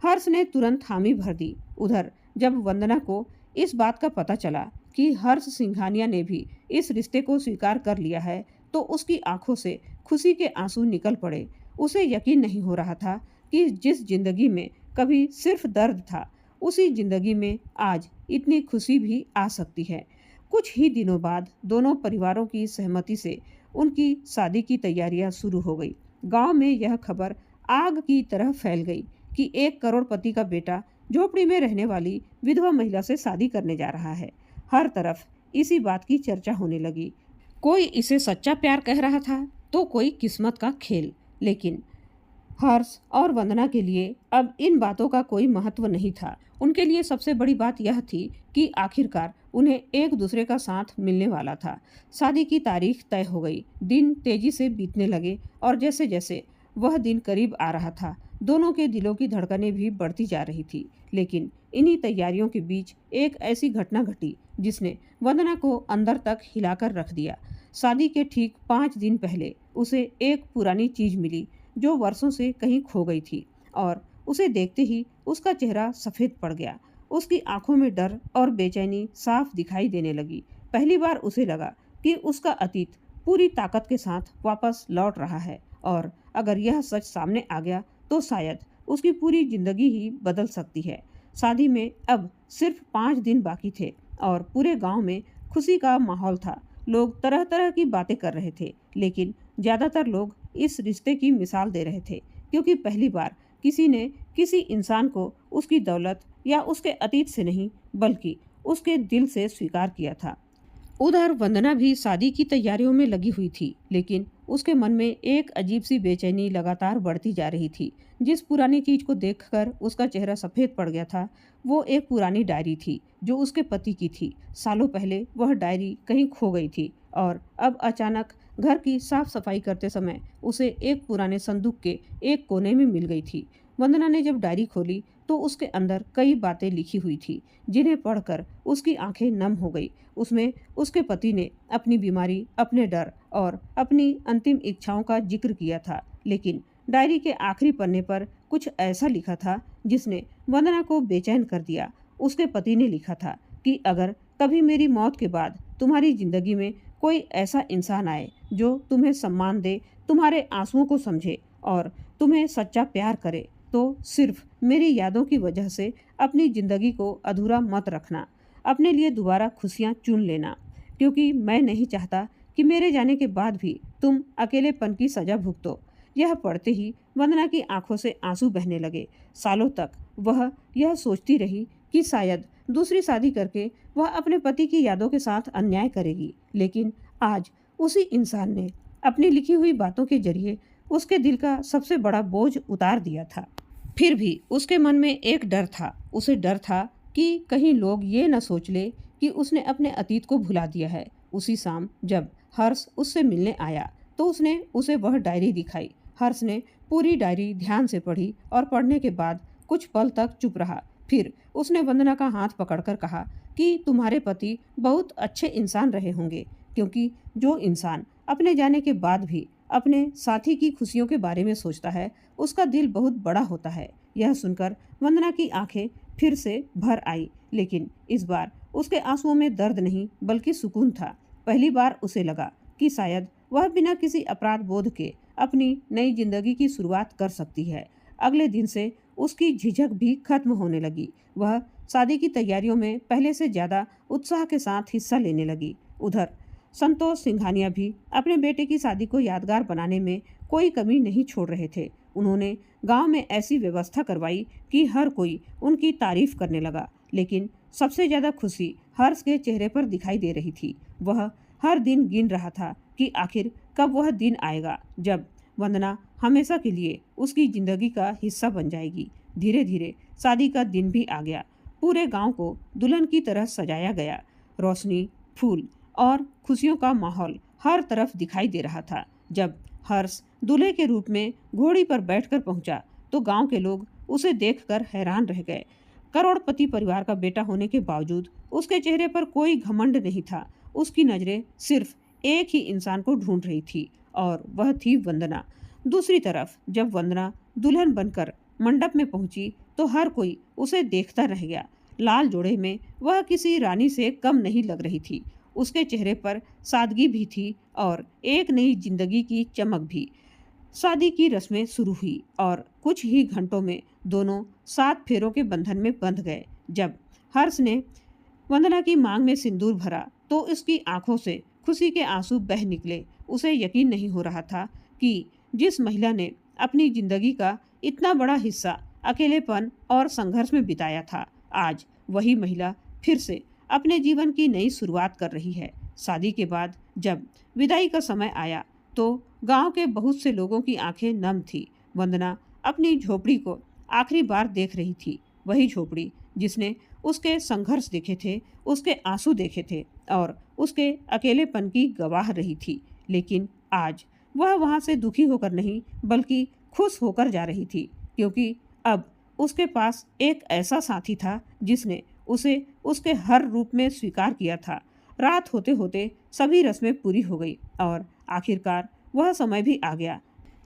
Speaker 1: हर्ष ने तुरंत हामी भर दी। उधर जब वंदना को इस बात का पता चला कि हर्ष सिंघानिया ने भी इस रिश्ते को स्वीकार कर लिया है, तो उसकी आंखों से खुशी के आंसू निकल पड़े। उसे यकीन नहीं हो रहा था कि जिस जिंदगी में कभी सिर्फ दर्द था, उसी जिंदगी में आज इतनी खुशी भी आ सकती है। कुछ ही दिनों बाद दोनों परिवारों की सहमति से उनकी शादी की तैयारियां शुरू हो गई। गांव में यह खबर आग की तरह फैल गई कि एक करोड़पति का बेटा झोपड़ी में रहने वाली विधवा महिला से शादी करने जा रहा है। हर तरफ इसी बात की चर्चा होने लगी। कोई इसे सच्चा प्यार कह रहा था तो कोई किस्मत का खेल, लेकिन हर्ष और वंदना के लिए अब इन बातों का कोई महत्व नहीं था। उनके लिए सबसे बड़ी बात यह थी कि आखिरकार उन्हें एक दूसरे का साथ मिलने वाला था। शादी की तारीख तय हो गई। दिन तेजी से बीतने लगे और जैसे जैसे वह दिन करीब आ रहा था, दोनों के दिलों की धड़कनें भी बढ़ती जा रही थी। लेकिन इन्हीं तैयारियों के बीच एक ऐसी घटना घटी जिसने वंदना को अंदर तक हिलाकर रख दिया। शादी के ठीक 5 दिन पहले उसे एक पुरानी चीज मिली जो वर्षों से कहीं खो गई थी, और उसे देखते ही उसका चेहरा सफेद पड़ गया। उसकी आंखों में डर और बेचैनी साफ दिखाई देने लगी। पहली बार उसे लगा कि उसका अतीत पूरी ताकत के साथ वापस लौट रहा है, और अगर यह सच सामने आ गया तो शायद उसकी पूरी जिंदगी ही बदल सकती है। शादी में अब सिर्फ 5 दिन बाकी थे और पूरे गांव में खुशी का माहौल था। लोग तरह तरह की बातें कर रहे थे, लेकिन ज़्यादातर लोग इस रिश्ते की मिसाल दे रहे थे, क्योंकि पहली बार किसी ने किसी इंसान को उसकी दौलत या उसके अतीत से नहीं बल्कि उसके दिल से स्वीकार किया था। उधर वंदना भी शादी की तैयारियों में लगी हुई थी, लेकिन उसके मन में एक अजीब सी बेचैनी लगातार बढ़ती जा रही थी। जिस पुरानी चीज को देखकर उसका चेहरा सफेद पड़ गया था, वो एक पुरानी डायरी थी जो उसके पति की थी। सालों पहले वह डायरी कहीं खो गई थी और अब अचानक घर की साफ सफाई करते समय उसे एक पुराने संदूक के एक कोने में मिल गई थी। वंदना ने जब डायरी खोली तो उसके अंदर कई बातें लिखी हुई थी, जिन्हें पढ़कर उसकी आंखें नम हो गई। उसमें उसके पति ने अपनी बीमारी, अपने डर और अपनी अंतिम इच्छाओं का जिक्र किया था, लेकिन डायरी के आखिरी पन्ने पर कुछ ऐसा लिखा था जिसने वंदना को बेचैन कर दिया। उसके पति ने लिखा था कि अगर कभी मेरी मौत के बाद तुम्हारी जिंदगी में कोई ऐसा इंसान आए जो तुम्हें सम्मान दे, तुम्हारे आंसुओं को समझे और तुम्हें सच्चा प्यार करे, तो सिर्फ मेरी यादों की वजह से अपनी जिंदगी को अधूरा मत रखना। अपने लिए दोबारा खुशियाँ चुन लेना, क्योंकि मैं नहीं चाहता कि मेरे जाने के बाद भी तुम अकेलेपन की सजा भुगतो। यह पढ़ते ही वंदना की आंखों से आंसू बहने लगे। सालों तक वह यह सोचती रही कि शायद दूसरी शादी करके वह अपने पति की यादों के साथ अन्याय करेगी, लेकिन आज उसी इंसान ने अपनी लिखी हुई बातों के जरिए उसके दिल का सबसे बड़ा बोझ उतार दिया था। फिर भी उसके मन में एक डर था। उसे डर था कि कहीं लोग ये न सोच ले कि उसने अपने अतीत को भुला दिया है। उसी शाम जब हर्ष उससे मिलने आया तो उसने उसे वह डायरी दिखाई। हर्ष ने पूरी डायरी ध्यान से पढ़ी और पढ़ने के बाद कुछ पल तक चुप रहा। फिर उसने वंदना का हाथ पकड़कर कहा कि तुम्हारे पति बहुत अच्छे इंसान रहे होंगे, क्योंकि जो इंसान अपने जाने के बाद भी अपने साथी की खुशियों के बारे में सोचता है, उसका दिल बहुत बड़ा होता है। यह सुनकर वंदना की आंखें फिर से भर आई, लेकिन इस बार उसके आंसुओं में दर्द नहीं बल्कि सुकून था। पहली बार उसे लगा कि शायद वह बिना किसी अपराध बोध के अपनी नई जिंदगी की शुरुआत कर सकती है। अगले दिन से उसकी झिझक भी खत्म होने लगी। वह शादी की तैयारियों में पहले से ज्यादा उत्साह के साथ हिस्सा लेने लगी। उधर संतोष सिंघानिया भी अपने बेटे की शादी को यादगार बनाने में कोई कमी नहीं छोड़ रहे थे। उन्होंने गांव में ऐसी व्यवस्था करवाई कि हर कोई उनकी तारीफ करने लगा, लेकिन सबसे ज्यादा खुशी हर्ष के चेहरे पर दिखाई दे रही थी। वह हर दिन गिन रहा था कि आखिर कब वह दिन आएगा जब वंदना हमेशा के लिए उसकी जिंदगी का हिस्सा बन जाएगी। धीरे धीरे शादी का दिन भी आ गया। पूरे गांव को दुल्हन की तरह सजाया गया। रोशनी, फूल और खुशियों का माहौल हर तरफ दिखाई दे रहा था। जब हर्ष दूल्हे के रूप में घोड़ी पर बैठकर पहुंचा तो गांव के लोग उसे देखकर हैरान रह गए। करोड़पति परिवार का बेटा होने के बावजूद उसके चेहरे पर कोई घमंड नहीं था। उसकी नजरें सिर्फ एक ही इंसान को ढूंढ रही थी और वह थी वंदना। दूसरी तरफ जब वंदना दुल्हन बनकर मंडप में पहुंची तो हर कोई उसे देखता रह गया। लाल जोड़े में वह किसी रानी से कम नहीं लग रही थी। उसके चेहरे पर सादगी भी थी और एक नई जिंदगी की चमक भी। शादी की रस्में शुरू हुई और कुछ ही घंटों में दोनों 7 फेरों के बंधन में बंध गए। जब हर्ष ने वंदना की मांग में सिंदूर भरा तो उसकी आंखों से खुशी के आंसू बह निकले। उसे यकीन नहीं हो रहा था कि जिस महिला ने अपनी जिंदगी का इतना बड़ा हिस्सा अकेलेपन और संघर्ष में बिताया था, आज वही महिला फिर से अपने जीवन की नई शुरुआत कर रही है। शादी के बाद जब विदाई का समय आया तो गांव के बहुत से लोगों की आंखें नम थी। वंदना अपनी झोपड़ी को आखिरी बार देख रही थी। वही झोपड़ी जिसने उसके संघर्ष देखे थे, उसके आंसू देखे थे और उसके अकेलेपन की गवाह रही थी। लेकिन आज वह वहां से दुखी होकर नहीं बल्कि खुश होकर जा रही थी, क्योंकि अब उसके पास एक ऐसा साथी था जिसने उसे उसके हर रूप में स्वीकार किया था। रात होते होते सभी रस्में पूरी हो गई और आखिरकार वह समय भी आ गया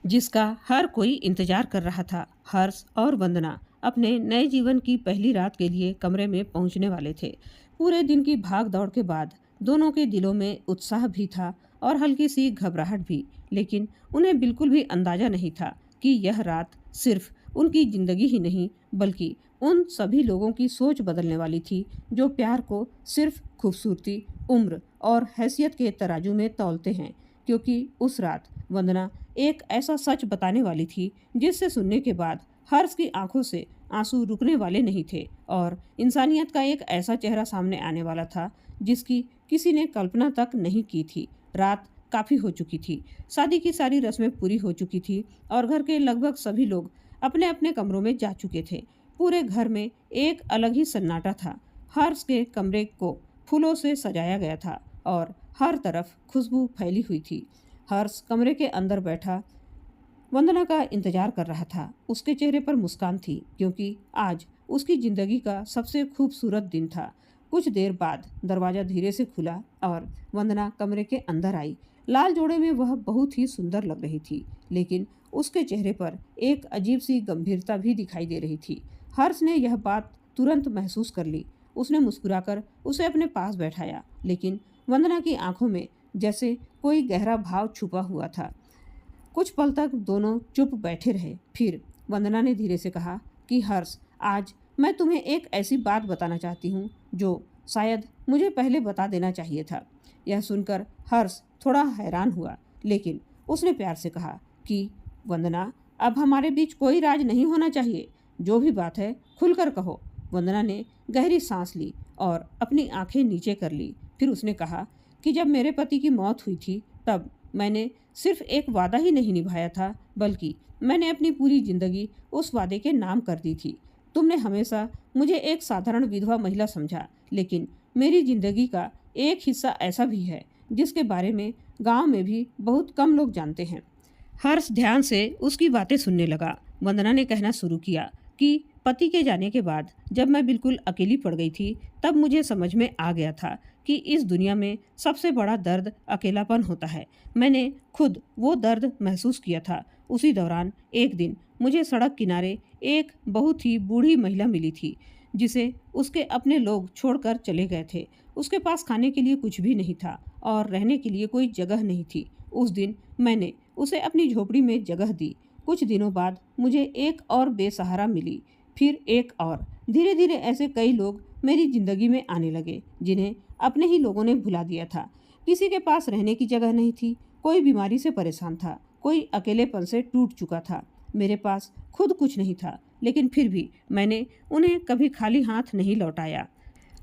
Speaker 1: जिसका हर कोई इंतजार कर रहा था। हर्ष और वंदना अपने नए जीवन की पहली रात के लिए कमरे में पहुंचने वाले थे। पूरे दिन की भाग दौड़ के बाद दोनों के दिलों में उत्साह भी था और हल्की सी घबराहट भी, लेकिन उन्हें बिल्कुल भी अंदाजा नहीं था कि यह रात सिर्फ उनकी जिंदगी ही नहीं बल्कि उन सभी लोगों की सोच बदलने वाली थी जो प्यार को सिर्फ खूबसूरती, उम्र और हैसियत के तराजू में तौलते हैं। क्योंकि उस रात वंदना एक ऐसा सच बताने वाली थी जिससे सुनने के बाद हर्ष की आंखों से आंसू रुकने वाले नहीं थे और इंसानियत का एक ऐसा चेहरा सामने आने वाला था जिसकी किसी ने कल्पना तक नहीं की थी। रात काफ़ी हो चुकी थी, शादी की सारी रस्में पूरी हो चुकी थी और घर के लगभग सभी लोग अपने अपने कमरों में जा चुके थे। पूरे घर में एक अलग ही सन्नाटा था। हर्ष के कमरे को फूलों से सजाया गया था और हर तरफ खुशबू फैली हुई थी। हर्ष कमरे के अंदर बैठा वंदना का इंतजार कर रहा था। उसके चेहरे पर मुस्कान थी क्योंकि आज उसकी जिंदगी का सबसे खूबसूरत दिन था। कुछ देर बाद दरवाजा धीरे से खुला और वंदना कमरे के अंदर आई। लाल जोड़े में वह बहुत ही सुंदर लग रही थी, लेकिन उसके चेहरे पर एक अजीब सी गंभीरता भी दिखाई दे रही थी। हर्ष ने यह बात तुरंत महसूस कर ली। उसने मुस्कुराकर उसे अपने पास बैठाया, लेकिन वंदना की आंखों में जैसे कोई गहरा भाव छुपा हुआ था। कुछ पल तक दोनों चुप बैठे रहे। फिर वंदना ने धीरे से कहा कि हर्ष, आज मैं तुम्हें एक ऐसी बात बताना चाहती हूँ जो शायद मुझे पहले बता देना चाहिए था। यह सुनकर हर्ष थोड़ा हैरान हुआ, लेकिन उसने प्यार से कहा कि वंदना, अब हमारे बीच कोई राज नहीं होना चाहिए। जो भी बात है खुलकर कहो। वंदना ने गहरी सांस ली और अपनी आंखें नीचे कर ली। फिर उसने कहा कि जब मेरे पति की मौत हुई थी तब मैंने सिर्फ एक वादा ही नहीं निभाया था, बल्कि मैंने अपनी पूरी जिंदगी उस वादे के नाम कर दी थी। तुमने हमेशा मुझे एक साधारण विधवा महिला समझा, लेकिन मेरी जिंदगी का एक हिस्सा ऐसा भी है जिसके बारे में गांव में भी बहुत कम लोग जानते हैं। हर्ष ध्यान से उसकी बातें सुनने लगा। वंदना ने कहना शुरू किया कि पति के जाने के बाद जब मैं बिल्कुल अकेली पड़ गई थी, तब मुझे समझ में आ गया था कि इस दुनिया में सबसे बड़ा दर्द अकेलापन होता है। मैंने खुद वो दर्द महसूस किया था। उसी दौरान एक दिन मुझे सड़क किनारे एक बहुत ही बूढ़ी महिला मिली थी, जिसे उसके अपने लोग छोड़कर चले गए थे। उसके पास खाने के लिए कुछ भी नहीं था और रहने के लिए कोई जगह नहीं थी। उस दिन मैंने उसे अपनी झोपड़ी में जगह दी। कुछ दिनों बाद मुझे एक और बेसहारा मिली, फिर एक और। धीरे धीरे ऐसे कई लोग मेरी जिंदगी में आने लगे जिन्हें अपने ही लोगों ने भुला दिया था। किसी के पास रहने की जगह नहीं थी, कोई बीमारी से परेशान था, कोई अकेलेपन से टूट चुका था। मेरे पास खुद कुछ नहीं था, लेकिन फिर भी मैंने उन्हें कभी खाली हाथ नहीं लौटाया।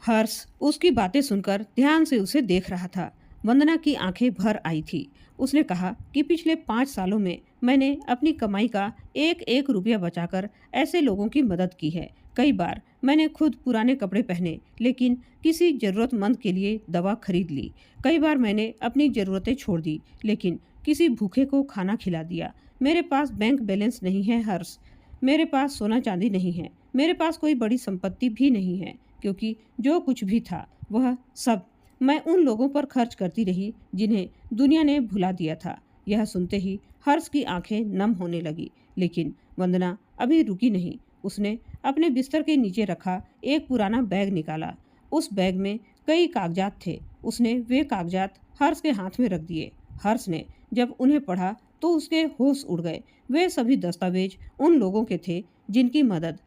Speaker 1: हर्ष उसकी बातें सुनकर ध्यान से उसे देख रहा था। वंदना की आंखें भर आई थी। उसने कहा कि पिछले 5 सालों में मैंने अपनी कमाई का एक एक रुपया बचाकर ऐसे लोगों की मदद की है। कई बार मैंने खुद पुराने कपड़े पहने, लेकिन किसी ज़रूरतमंद के लिए दवा खरीद ली। कई बार मैंने अपनी ज़रूरतें छोड़ दी, लेकिन किसी भूखे को खाना खिला दिया। मेरे पास बैंक बैलेंस नहीं है हर्ष, मेरे पास सोना चांदी नहीं है, मेरे पास कोई बड़ी संपत्ति भी नहीं है, क्योंकि जो कुछ भी था वह सब मैं उन लोगों पर खर्च करती रही जिन्हें दुनिया ने भुला दिया था। यह सुनते ही हर्ष की आंखें नम होने लगी, लेकिन वंदना अभी रुकी नहीं। उसने अपने बिस्तर के नीचे रखा एक पुराना बैग निकाला। उस बैग में कई कागजात थे। उसने वे कागजात हर्ष के हाथ में रख दिए। हर्ष ने जब उन्हें पढ़ा तो उसके होश उड़ गए। वे सभी दस्तावेज उन लोगों के थे जिनकी मदद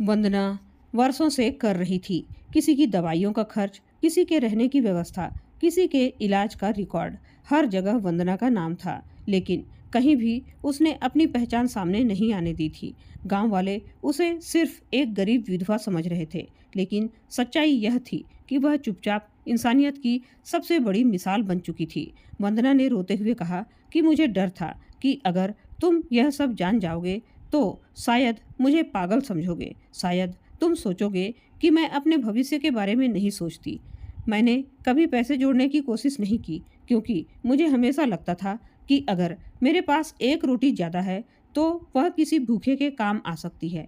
Speaker 1: वंदना वर्षों से कर रही थी। किसी की दवाइयों का खर्च, किसी के रहने की व्यवस्था, किसी के इलाज का रिकॉर्ड। हर जगह वंदना का नाम था, लेकिन कहीं भी उसने अपनी पहचान सामने नहीं आने दी थी। गांव वाले उसे सिर्फ एक गरीब विधवा समझ रहे थे, लेकिन सच्चाई यह थी कि वह चुपचाप इंसानियत की सबसे बड़ी मिसाल बन चुकी थी। वंदना ने रोते हुए कहा कि मुझे डर था कि अगर तुम यह सब जान जाओगे तो शायद मुझे पागल समझोगे, शायद तुम सोचोगे कि मैं अपने भविष्य के बारे में नहीं सोचती। मैंने कभी पैसे जोड़ने की कोशिश नहीं की, क्योंकि मुझे हमेशा लगता था कि अगर मेरे पास एक रोटी ज़्यादा है तो वह किसी भूखे के काम आ सकती है।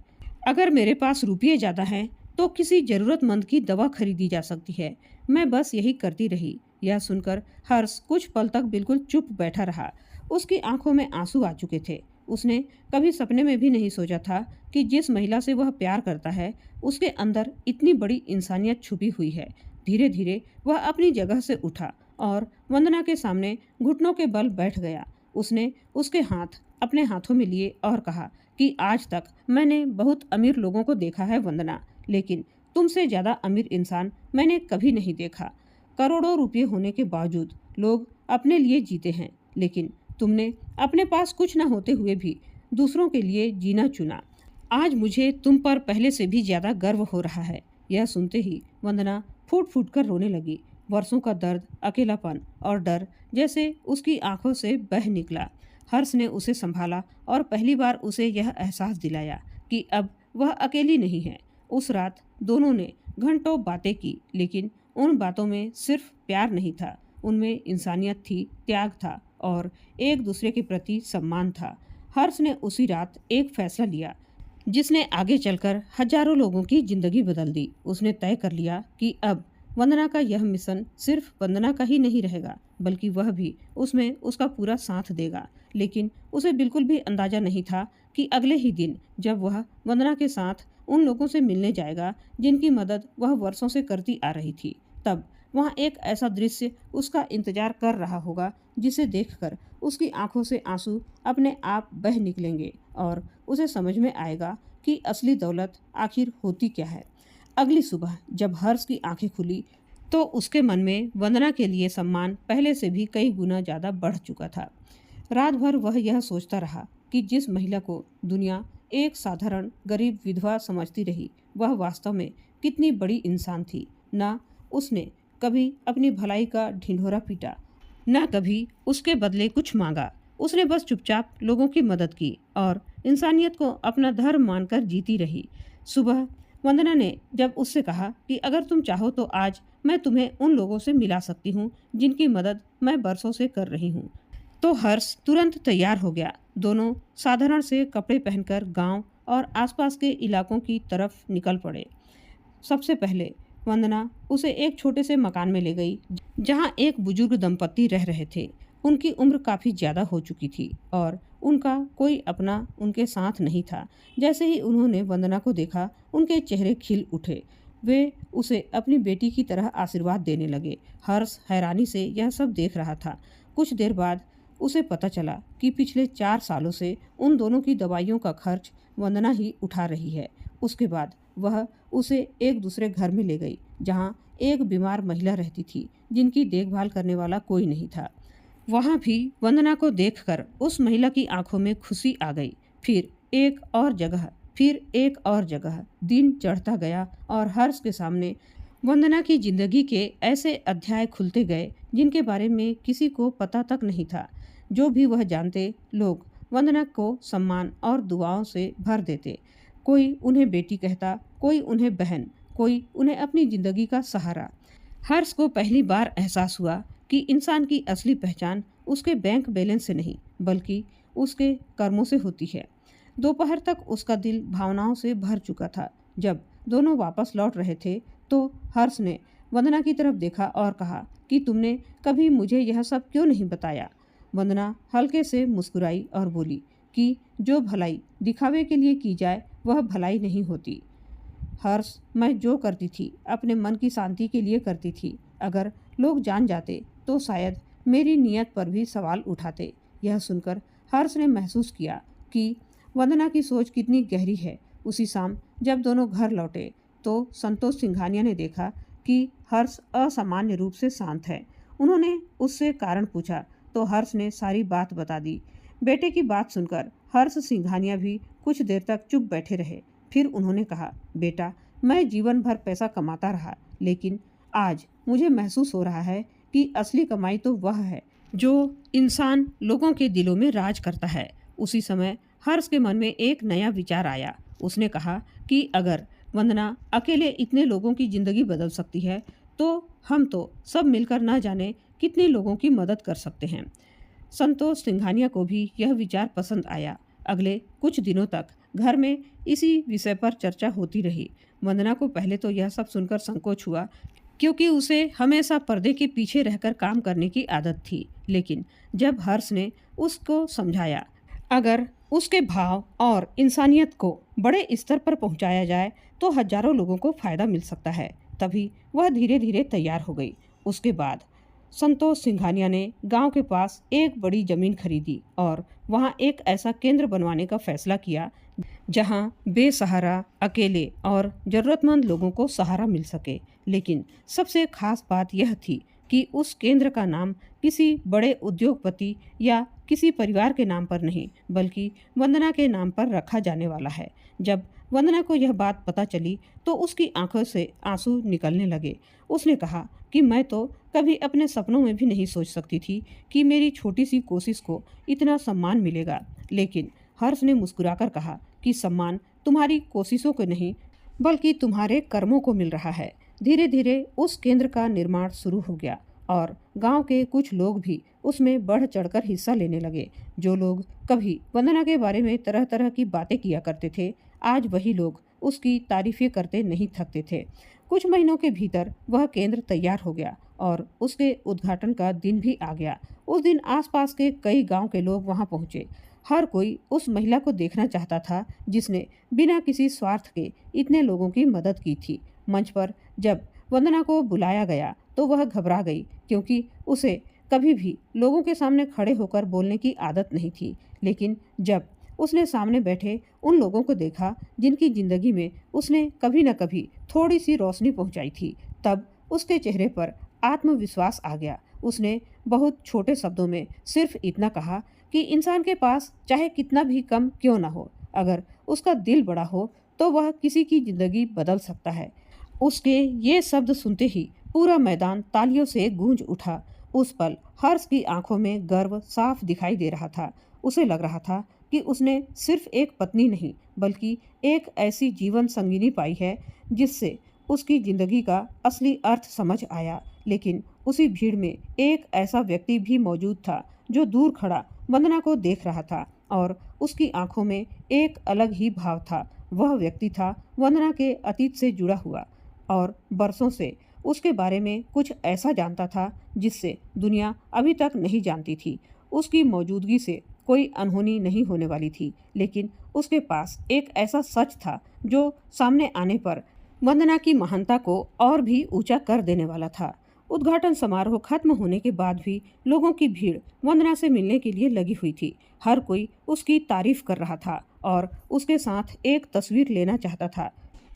Speaker 1: अगर मेरे पास रुपये ज़्यादा हैं तो किसी ज़रूरतमंद की दवा खरीदी जा सकती है। मैं बस यही करती रही। यह सुनकर हर्ष कुछ पल तक बिल्कुल चुप बैठा रहा। उसकी आंखों में आंसू आ चुके थे। उसने कभी सपने में भी नहीं सोचा था कि जिस महिला से वह प्यार करता है उसके अंदर इतनी बड़ी इंसानियत छुपी हुई है। धीरे धीरे वह अपनी जगह से उठा और वंदना के सामने घुटनों के बल बैठ गया। उसने उसके हाथ अपने हाथों में लिए और कहा कि आज तक मैंने बहुत अमीर लोगों को देखा है वंदना, लेकिन तुमसे ज़्यादा अमीर इंसान मैंने कभी नहीं देखा। करोड़ों रुपये होने के बावजूद लोग अपने लिए जीते हैं, लेकिन तुमने अपने पास कुछ न होते हुए भी दूसरों के लिए जीना चुना। आज मुझे तुम पर पहले से भी ज़्यादा गर्व हो रहा है। यह सुनते ही वंदना फूट फूट कर रोने लगी। वर्षों का दर्द, अकेलापन और डर जैसे उसकी आंखों से बह निकला। हर्ष ने उसे संभाला और पहली बार उसे यह एहसास दिलाया कि अब वह अकेली नहीं है। उस रात दोनों ने घंटों बातें की, लेकिन उन बातों में सिर्फ प्यार नहीं था, उनमें इंसानियत थी, त्याग था और एक दूसरे के प्रति सम्मान था। हर्ष ने उसी रात एक फैसला लिया जिसने आगे चलकर हजारों लोगों की जिंदगी बदल दी। उसने तय कर लिया कि अब वंदना का यह मिशन सिर्फ वंदना का ही नहीं रहेगा, बल्कि वह भी उसमें उसका पूरा साथ देगा। लेकिन उसे बिल्कुल भी अंदाजा नहीं था कि अगले ही दिन जब वह वंदना के साथ उन लोगों से मिलने जाएगा जिनकी मदद वह वर्षों से करती आ रही थी, तब वहाँ एक ऐसा दृश्य उसका इंतजार कर रहा होगा जिसे देखकर उसकी आंखों से आंसू अपने आप बह निकलेंगे और उसे समझ में आएगा कि असली दौलत आखिर होती क्या है। अगली सुबह जब हर्ष की आंखें खुली तो उसके मन में वंदना के लिए सम्मान पहले से भी कई गुना ज़्यादा बढ़ चुका था। रात भर वह यह सोचता रहा कि जिस महिला को दुनिया एक साधारण गरीब विधवा समझती रही, वह वास्तव में कितनी बड़ी इंसान थी। न उसने कभी अपनी भलाई का ढिंढोरा पीटा, न कभी उसके बदले कुछ मांगा। उसने बस चुपचाप लोगों की मदद की और इंसानियत को अपना धर्म मानकर जीती रही। सुबह वंदना ने जब उससे कहा कि अगर तुम चाहो तो आज मैं तुम्हें उन लोगों से मिला सकती हूँ जिनकी मदद मैं बरसों से कर रही हूँ, तो हर्ष तुरंत तैयार हो गया। दोनों साधारण से कपड़े पहनकर गांव और आसपास के इलाकों की तरफ निकल पड़े। सबसे पहले वंदना उसे एक छोटे से मकान में ले गई जहां एक बुजुर्ग दंपत्ति रह रहे थे। उनकी उम्र काफ़ी ज़्यादा हो चुकी थी और उनका कोई अपना उनके साथ नहीं था। जैसे ही उन्होंने वंदना को देखा, उनके चेहरे खिल उठे। वे उसे अपनी बेटी की तरह आशीर्वाद देने लगे। हर्ष हैरानी से यह सब देख रहा था। कुछ देर बाद उसे पता चला कि पिछले 4 सालों से उन दोनों की दवाइयों का खर्च वंदना ही उठा रही है। उसके बाद वह उसे एक दूसरे घर में ले गई जहां एक बीमार महिला रहती थी जिनकी देखभाल करने वाला कोई नहीं था। वहां भी वंदना को देखकर उस महिला की आंखों में खुशी आ गई। फिर एक और जगह, फिर एक और जगह दिन चढ़ता गया और हर्ष के सामने वंदना की जिंदगी के ऐसे अध्याय खुलते गए जिनके बारे में किसी को पता तक नहीं था। जो भी वह जानते, लोग वंदना को सम्मान और दुआओं से भर देते। कोई उन्हें बेटी कहता, कोई उन्हें बहन, कोई उन्हें अपनी जिंदगी का सहारा। हर्ष को पहली बार एहसास हुआ कि इंसान की असली पहचान उसके बैंक बैलेंस से नहीं, बल्कि उसके कर्मों से होती है। दोपहर तक उसका दिल भावनाओं से भर चुका था। जब दोनों वापस लौट रहे थे तो हर्ष ने वंदना की तरफ देखा और कहा कि तुमने कभी मुझे यह सब क्यों नहीं बताया। वंदना हल्के से मुस्कुराई और बोली कि जो भलाई दिखावे के लिए की जाए वह भलाई नहीं होती। हर्ष, मैं जो करती थी अपने मन की शांति के लिए करती थी। अगर लोग जान जाते तो शायद मेरी नीयत पर भी सवाल उठाते। यह सुनकर हर्ष ने महसूस किया कि वंदना की सोच कितनी गहरी है। उसी शाम जब दोनों घर लौटे तो संतोष सिंघानिया ने देखा कि हर्ष असामान्य रूप से शांत है। उन्होंने उससे कारण पूछा तो हर्ष ने सारी बात बता दी। बेटे की बात सुनकर हर्ष सिंघानिया भी कुछ देर तक चुप बैठे रहे। फिर उन्होंने कहा, बेटा, मैं जीवन भर पैसा कमाता रहा, लेकिन आज मुझे महसूस हो रहा है कि असली कमाई तो वह है जो इंसान लोगों के दिलों में राज करता है। उसी समय हर्ष के मन में एक नया विचार आया। उसने कहा कि अगर वंदना अकेले इतने लोगों की जिंदगी बदल सकती है तो हम तो सब मिलकर ना जाने कितने लोगों की मदद कर सकते हैं। संतोष सिंघानिया को भी यह विचार पसंद आया। अगले कुछ दिनों तक घर में इसी विषय पर चर्चा होती रही। वंदना को पहले तो यह सब सुनकर संकोच हुआ, क्योंकि उसे हमेशा पर्दे के पीछे रहकर काम करने की आदत थी। लेकिन जब हर्ष ने उसको समझाया, अगर उसके भाव और इंसानियत को बड़े स्तर पर पहुंचाया जाए तो हजारों लोगों को फायदा मिल सकता है, तभी वह धीरे धीरे तैयार हो गई। उसके बाद संतोष सिंघानिया ने गांव के पास एक बड़ी जमीन खरीदी और वहां एक ऐसा केंद्र बनवाने का फैसला किया जहां बेसहारा, अकेले और जरूरतमंद लोगों को सहारा मिल सके। लेकिन सबसे खास बात यह थी कि उस केंद्र का नाम किसी बड़े उद्योगपति या किसी परिवार के नाम पर नहीं, बल्कि वंदना के नाम पर रखा जाने वाला है। जब वंदना को यह बात पता चली तो उसकी आंखों से आंसू निकलने लगे। उसने कहा, कि मैं तो कभी अपने सपनों में भी नहीं सोच सकती थी कि मेरी छोटी सी कोशिश को इतना सम्मान मिलेगा। लेकिन हर्ष ने मुस्कुराकर कहा कि सम्मान तुम्हारी कोशिशों को नहीं बल्कि तुम्हारे कर्मों को मिल रहा है। धीरे धीरे उस केंद्र का निर्माण शुरू हो गया और गांव के कुछ लोग भी उसमें बढ़ चढ़कर हिस्सा लेने लगे। जो लोग कभी वंदना के बारे में तरह तरह की बातें किया करते थे, आज वही लोग उसकी तारीफें करते नहीं थकते थे। कुछ महीनों के भीतर वह केंद्र तैयार हो गया और उसके उद्घाटन का दिन भी आ गया। उस दिन आसपास के कई गांव के लोग वहां पहुंचे। हर कोई उस महिला को देखना चाहता था जिसने बिना किसी स्वार्थ के इतने लोगों की मदद की थी। मंच पर जब वंदना को बुलाया गया तो वह घबरा गई, क्योंकि उसे कभी भी लोगों के सामने खड़े होकर बोलने की आदत नहीं थी। लेकिन जब उसने सामने बैठे उन लोगों को देखा जिनकी जिंदगी में उसने कभी न कभी थोड़ी सी रोशनी पहुंचाई थी, तब उसके चेहरे पर आत्मविश्वास आ गया। उसने बहुत छोटे शब्दों में सिर्फ इतना कहा कि इंसान के पास चाहे कितना भी कम क्यों ना हो, अगर उसका दिल बड़ा हो तो वह किसी की जिंदगी बदल सकता है। उसके ये शब्द सुनते ही पूरा मैदान तालियों से गूंज उठा। उस पल हर्ष की आंखों में गर्व साफ दिखाई दे रहा था। उसे लग रहा था कि उसने सिर्फ एक पत्नी नहीं बल्कि एक ऐसी जीवन संगिनी पाई है जिससे उसकी जिंदगी का असली अर्थ समझ आया। लेकिन उसी भीड़ में एक ऐसा व्यक्ति भी मौजूद था जो दूर खड़ा वंदना को देख रहा था और उसकी आंखों में एक अलग ही भाव था। वह व्यक्ति था वंदना के अतीत से जुड़ा हुआ और बरसों से उसके बारे में कुछ ऐसा जानता था जिससे दुनिया अभी तक नहीं जानती थी। उसकी मौजूदगी से कोई अनहोनी नहीं होने वाली थी, लेकिन उसके पास एक ऐसा सच था जो सामने आने पर वंदना की महानता को और भी ऊंचा कर देने वाला था। उद्घाटन समारोह खत्म होने के बाद भी लोगों की भीड़ वंदना से मिलने के लिए लगी हुई थी। हर कोई उसकी तारीफ कर रहा था और उसके साथ एक तस्वीर लेना चाहता था।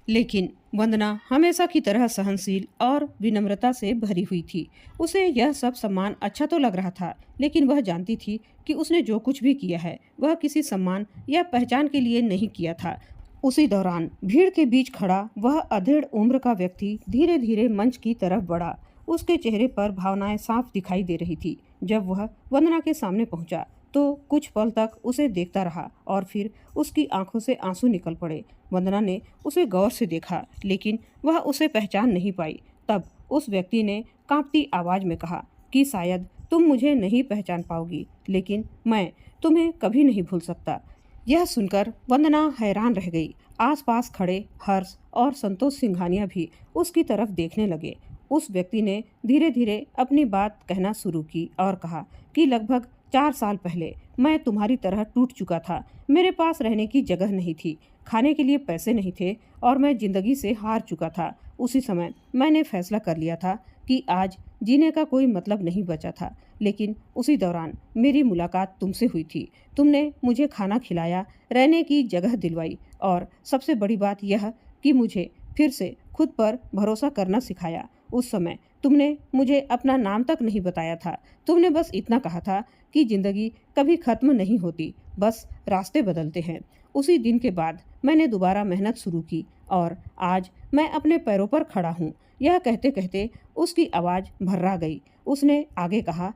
Speaker 1: लेकिन वंदना हमेशा की तरह सहनशील और विनम्रता से भरी हुई थी। उसे यह सब सम्मान अच्छा तो लग रहा था, लेकिन वह जानती थी कि उसने जो कुछ भी किया है वह किसी सम्मान या पहचान के लिए नहीं किया था। उसी दौरान भीड़ के बीच खड़ा वह अधेड़ उम्र का व्यक्ति धीरे धीरे मंच की तरफ बढ़ा। उसके चेहरे पर भावनाएं साफ दिखाई दे रही थी। जब वह वंदना के सामने पहुंचा तो कुछ पल तक उसे देखता रहा और फिर उसकी आंखों से आंसू निकल पड़े। वंदना ने उसे गौर से देखा, लेकिन वह उसे पहचान नहीं पाई। तब उस व्यक्ति ने कांपती आवाज में कहा कि शायद तुम मुझे नहीं पहचान पाओगी, लेकिन मैं तुम्हें कभी नहीं भूल सकता। यह सुनकर वंदना हैरान रह गई। आसपास खड़े हर्ष और संतोष सिंघानिया भी उसकी तरफ देखने लगे। उस व्यक्ति ने धीरे धीरे अपनी बात कहना शुरू की और कहा कि लगभग 4 साल पहले मैं तुम्हारी तरह टूट चुका था। मेरे पास रहने की जगह नहीं थी, खाने के लिए पैसे नहीं थे और मैं जिंदगी से हार चुका था। उसी समय मैंने फैसला कर लिया था कि आज जीने का कोई मतलब नहीं बचा था। लेकिन उसी दौरान मेरी मुलाकात तुमसे हुई थी। तुमने मुझे खाना खिलाया, रहने की जगह दिलवाई और सबसे बड़ी बात यह कि मुझे फिर से खुद पर भरोसा करना सिखाया। उस समय तुमने मुझे अपना नाम तक नहीं बताया था। तुमने बस इतना कहा था कि जिंदगी कभी खत्म नहीं होती, बस रास्ते बदलते हैं। उसी दिन के बाद मैंने दोबारा मेहनत शुरू की और आज मैं अपने पैरों पर खड़ा हूँ। यह कहते कहते उसकी आवाज़ भर्रा गई। उसने आगे कहा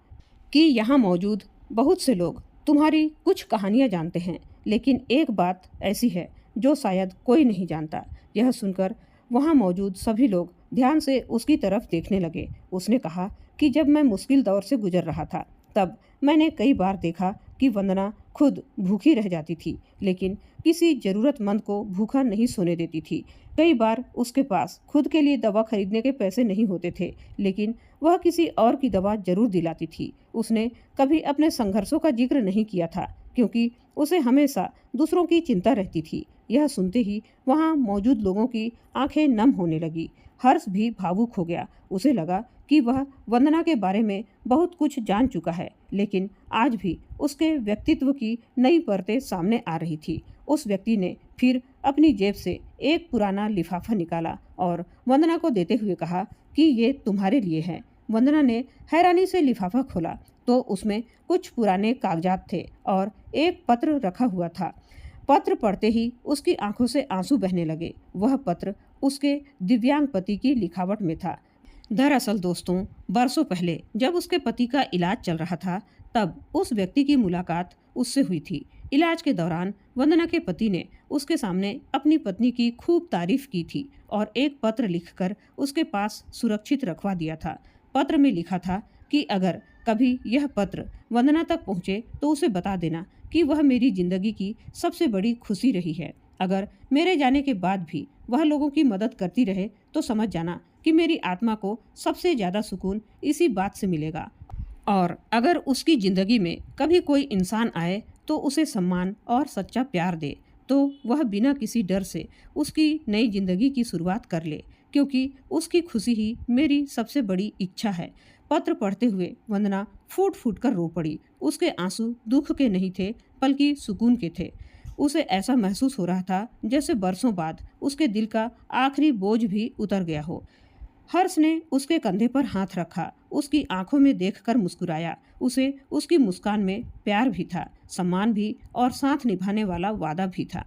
Speaker 1: कि यहाँ मौजूद बहुत से लोग तुम्हारी कुछ कहानियाँ जानते हैं, लेकिन एक बात ऐसी है जो शायद कोई नहीं जानता। यह सुनकर वहाँ मौजूद सभी लोग ध्यान से उसकी तरफ देखने लगे। उसने कहा कि जब मैं मुश्किल दौर से गुजर रहा था तब मैंने कई बार देखा कि वंदना खुद भूखी रह जाती थी, लेकिन किसी जरूरतमंद को भूखा नहीं सोने देती थी। कई बार उसके पास खुद के लिए दवा खरीदने के पैसे नहीं होते थे, लेकिन वह किसी और की दवा जरूर दिलाती थी। उसने कभी अपने संघर्षों का जिक्र नहीं किया था, क्योंकि उसे हमेशा दूसरों की चिंता रहती थी। यह सुनते ही वहाँ मौजूद लोगों की आंखें नम होने लगी। हर्ष भी भावुक हो गया। उसे लगा कि वह वंदना के बारे में बहुत कुछ जान चुका है, लेकिन आज भी उसके व्यक्तित्व की नई परतें सामने आ रही थी। उस व्यक्ति ने फिर अपनी जेब से एक पुराना लिफाफा निकाला और वंदना को देते हुए कहा कि ये तुम्हारे लिए है। वंदना ने हैरानी से लिफाफा खोला तो उसमें कुछ पुराने कागजात थे और एक पत्र रखा हुआ था। पत्र पढ़ते ही उसकी आंखों से आंसू बहने लगे। वह पत्र उसके दिव्यांग पति की लिखावट में था, दरअसल दोस्तों, बरसों पहले जब उसके पति का इलाज चल रहा था, तब उस व्यक्ति की मुलाकात उससे हुई थी। इलाज के दौरान वंदना के पति ने उसके सामने अपनी पत्नी की खूब तारीफ की थी और एक पत्र लिखकर उसके पास सुरक्षित रखवा दिया था। पत्र में लिखा था कि अगर कभी यह पत्र वंदना तक पहुंचे तो उसे बता देना कि वह मेरी जिंदगी की सबसे बड़ी खुशी रही है। अगर मेरे जाने के बाद भी वह लोगों की मदद करती रहे तो समझ जाना कि मेरी आत्मा को सबसे ज्यादा सुकून इसी बात से मिलेगा। और अगर उसकी जिंदगी में कभी कोई इंसान आए तो उसे सम्मान और सच्चा प्यार दे, तो वह बिना किसी डर से उसकी नई जिंदगी की शुरुआत कर ले, क्योंकि उसकी खुशी ही मेरी सबसे बड़ी इच्छा है। पत्र पढ़ते हुए वंदना फूट फूट कर रो पड़ी। उसके आंसू दुख के नहीं थे, बल्कि सुकून के थे। उसे ऐसा महसूस हो रहा था जैसे बरसों बाद उसके दिल का आखिरी बोझ भी उतर गया हो। हर्ष ने उसके कंधे पर हाथ रखा, उसकी आंखों में देखकर मुस्कुराया। उसे उसकी मुस्कान में प्यार भी था, सम्मान भी और साथ निभाने वाला वादा भी था।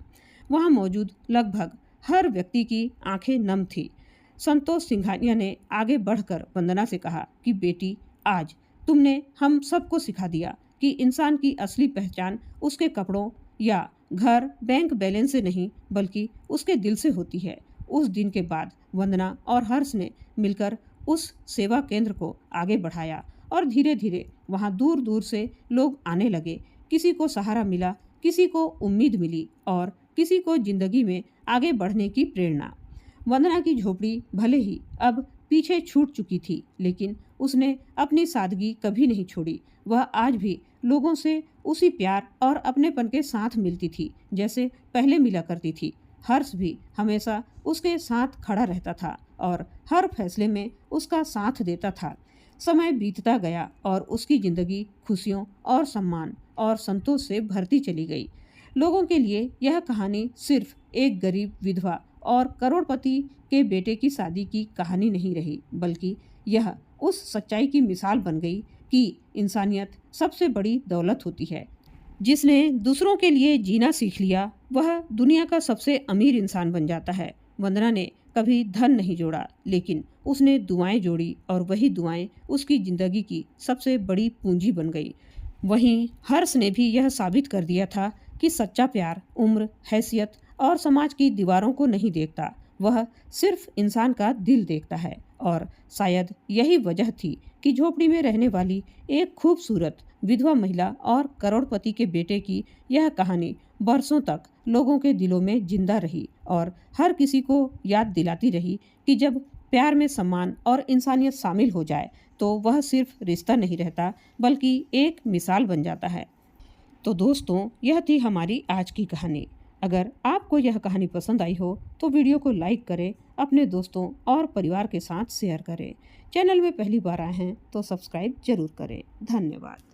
Speaker 1: वहां मौजूद लगभग हर व्यक्ति की आंखें नम थी। संतोष सिंघानिया ने आगे बढ़कर वंदना से कहा कि बेटी, आज तुमने हम सबको सिखा दिया कि इंसान की असली पहचान उसके कपड़ों या घर बैंक बैलेंस से नहीं, बल्कि उसके दिल से होती है। उस दिन के बाद वंदना और हर्ष ने मिलकर उस सेवा केंद्र को आगे बढ़ाया और धीरे धीरे वहां दूर दूर से लोग आने लगे। किसी को सहारा मिला, किसी को उम्मीद मिली और किसी को जिंदगी में आगे बढ़ने की प्रेरणा। वंदना की झोपड़ी भले ही अब पीछे छूट चुकी थी, लेकिन उसने अपनी सादगी कभी नहीं छोड़ी। वह आज भी लोगों से उसी प्यार और अपनेपन के साथ मिलती थी जैसे पहले मिला करती थी। हर्ष भी हमेशा उसके साथ खड़ा रहता था और हर फैसले में उसका साथ देता था। समय बीतता गया और उसकी जिंदगी खुशियों और सम्मान और संतोष से भरती चली गई। लोगों के लिए यह कहानी सिर्फ एक गरीब विधवा और करोड़पति के बेटे की शादी की कहानी नहीं रही, बल्कि यह उस सच्चाई की मिसाल बन गई कि इंसानियत सबसे बड़ी दौलत होती है। जिसने दूसरों के लिए जीना सीख लिया, वह दुनिया का सबसे अमीर इंसान बन जाता है। वंदना ने कभी धन नहीं जोड़ा, लेकिन उसने दुआएं जोड़ी और वही दुआएं उसकी जिंदगी की सबसे बड़ी पूंजी बन गई। वहीं हर्ष ने भी यह साबित कर दिया था कि सच्चा प्यार उम्र, हैसियत और समाज की दीवारों को नहीं देखता, वह सिर्फ इंसान का दिल देखता है। और शायद यही वजह थी कि झोपड़ी में रहने वाली एक खूबसूरत विधवा महिला और करोड़पति के बेटे की यह कहानी बरसों तक लोगों के दिलों में जिंदा रही और हर किसी को याद दिलाती रही कि जब प्यार में सम्मान और इंसानियत शामिल हो जाए तो वह सिर्फ रिश्ता नहीं रहता, बल्कि एक मिसाल बन जाता है। तो दोस्तों, यह थी हमारी आज की कहानी। अगर आपको यह कहानी पसंद आई हो तो वीडियो को लाइक करें, अपने दोस्तों और परिवार के साथ शेयर करें। चैनल में पहली बार आए हैं तो सब्सक्राइब जरूर करें। धन्यवाद।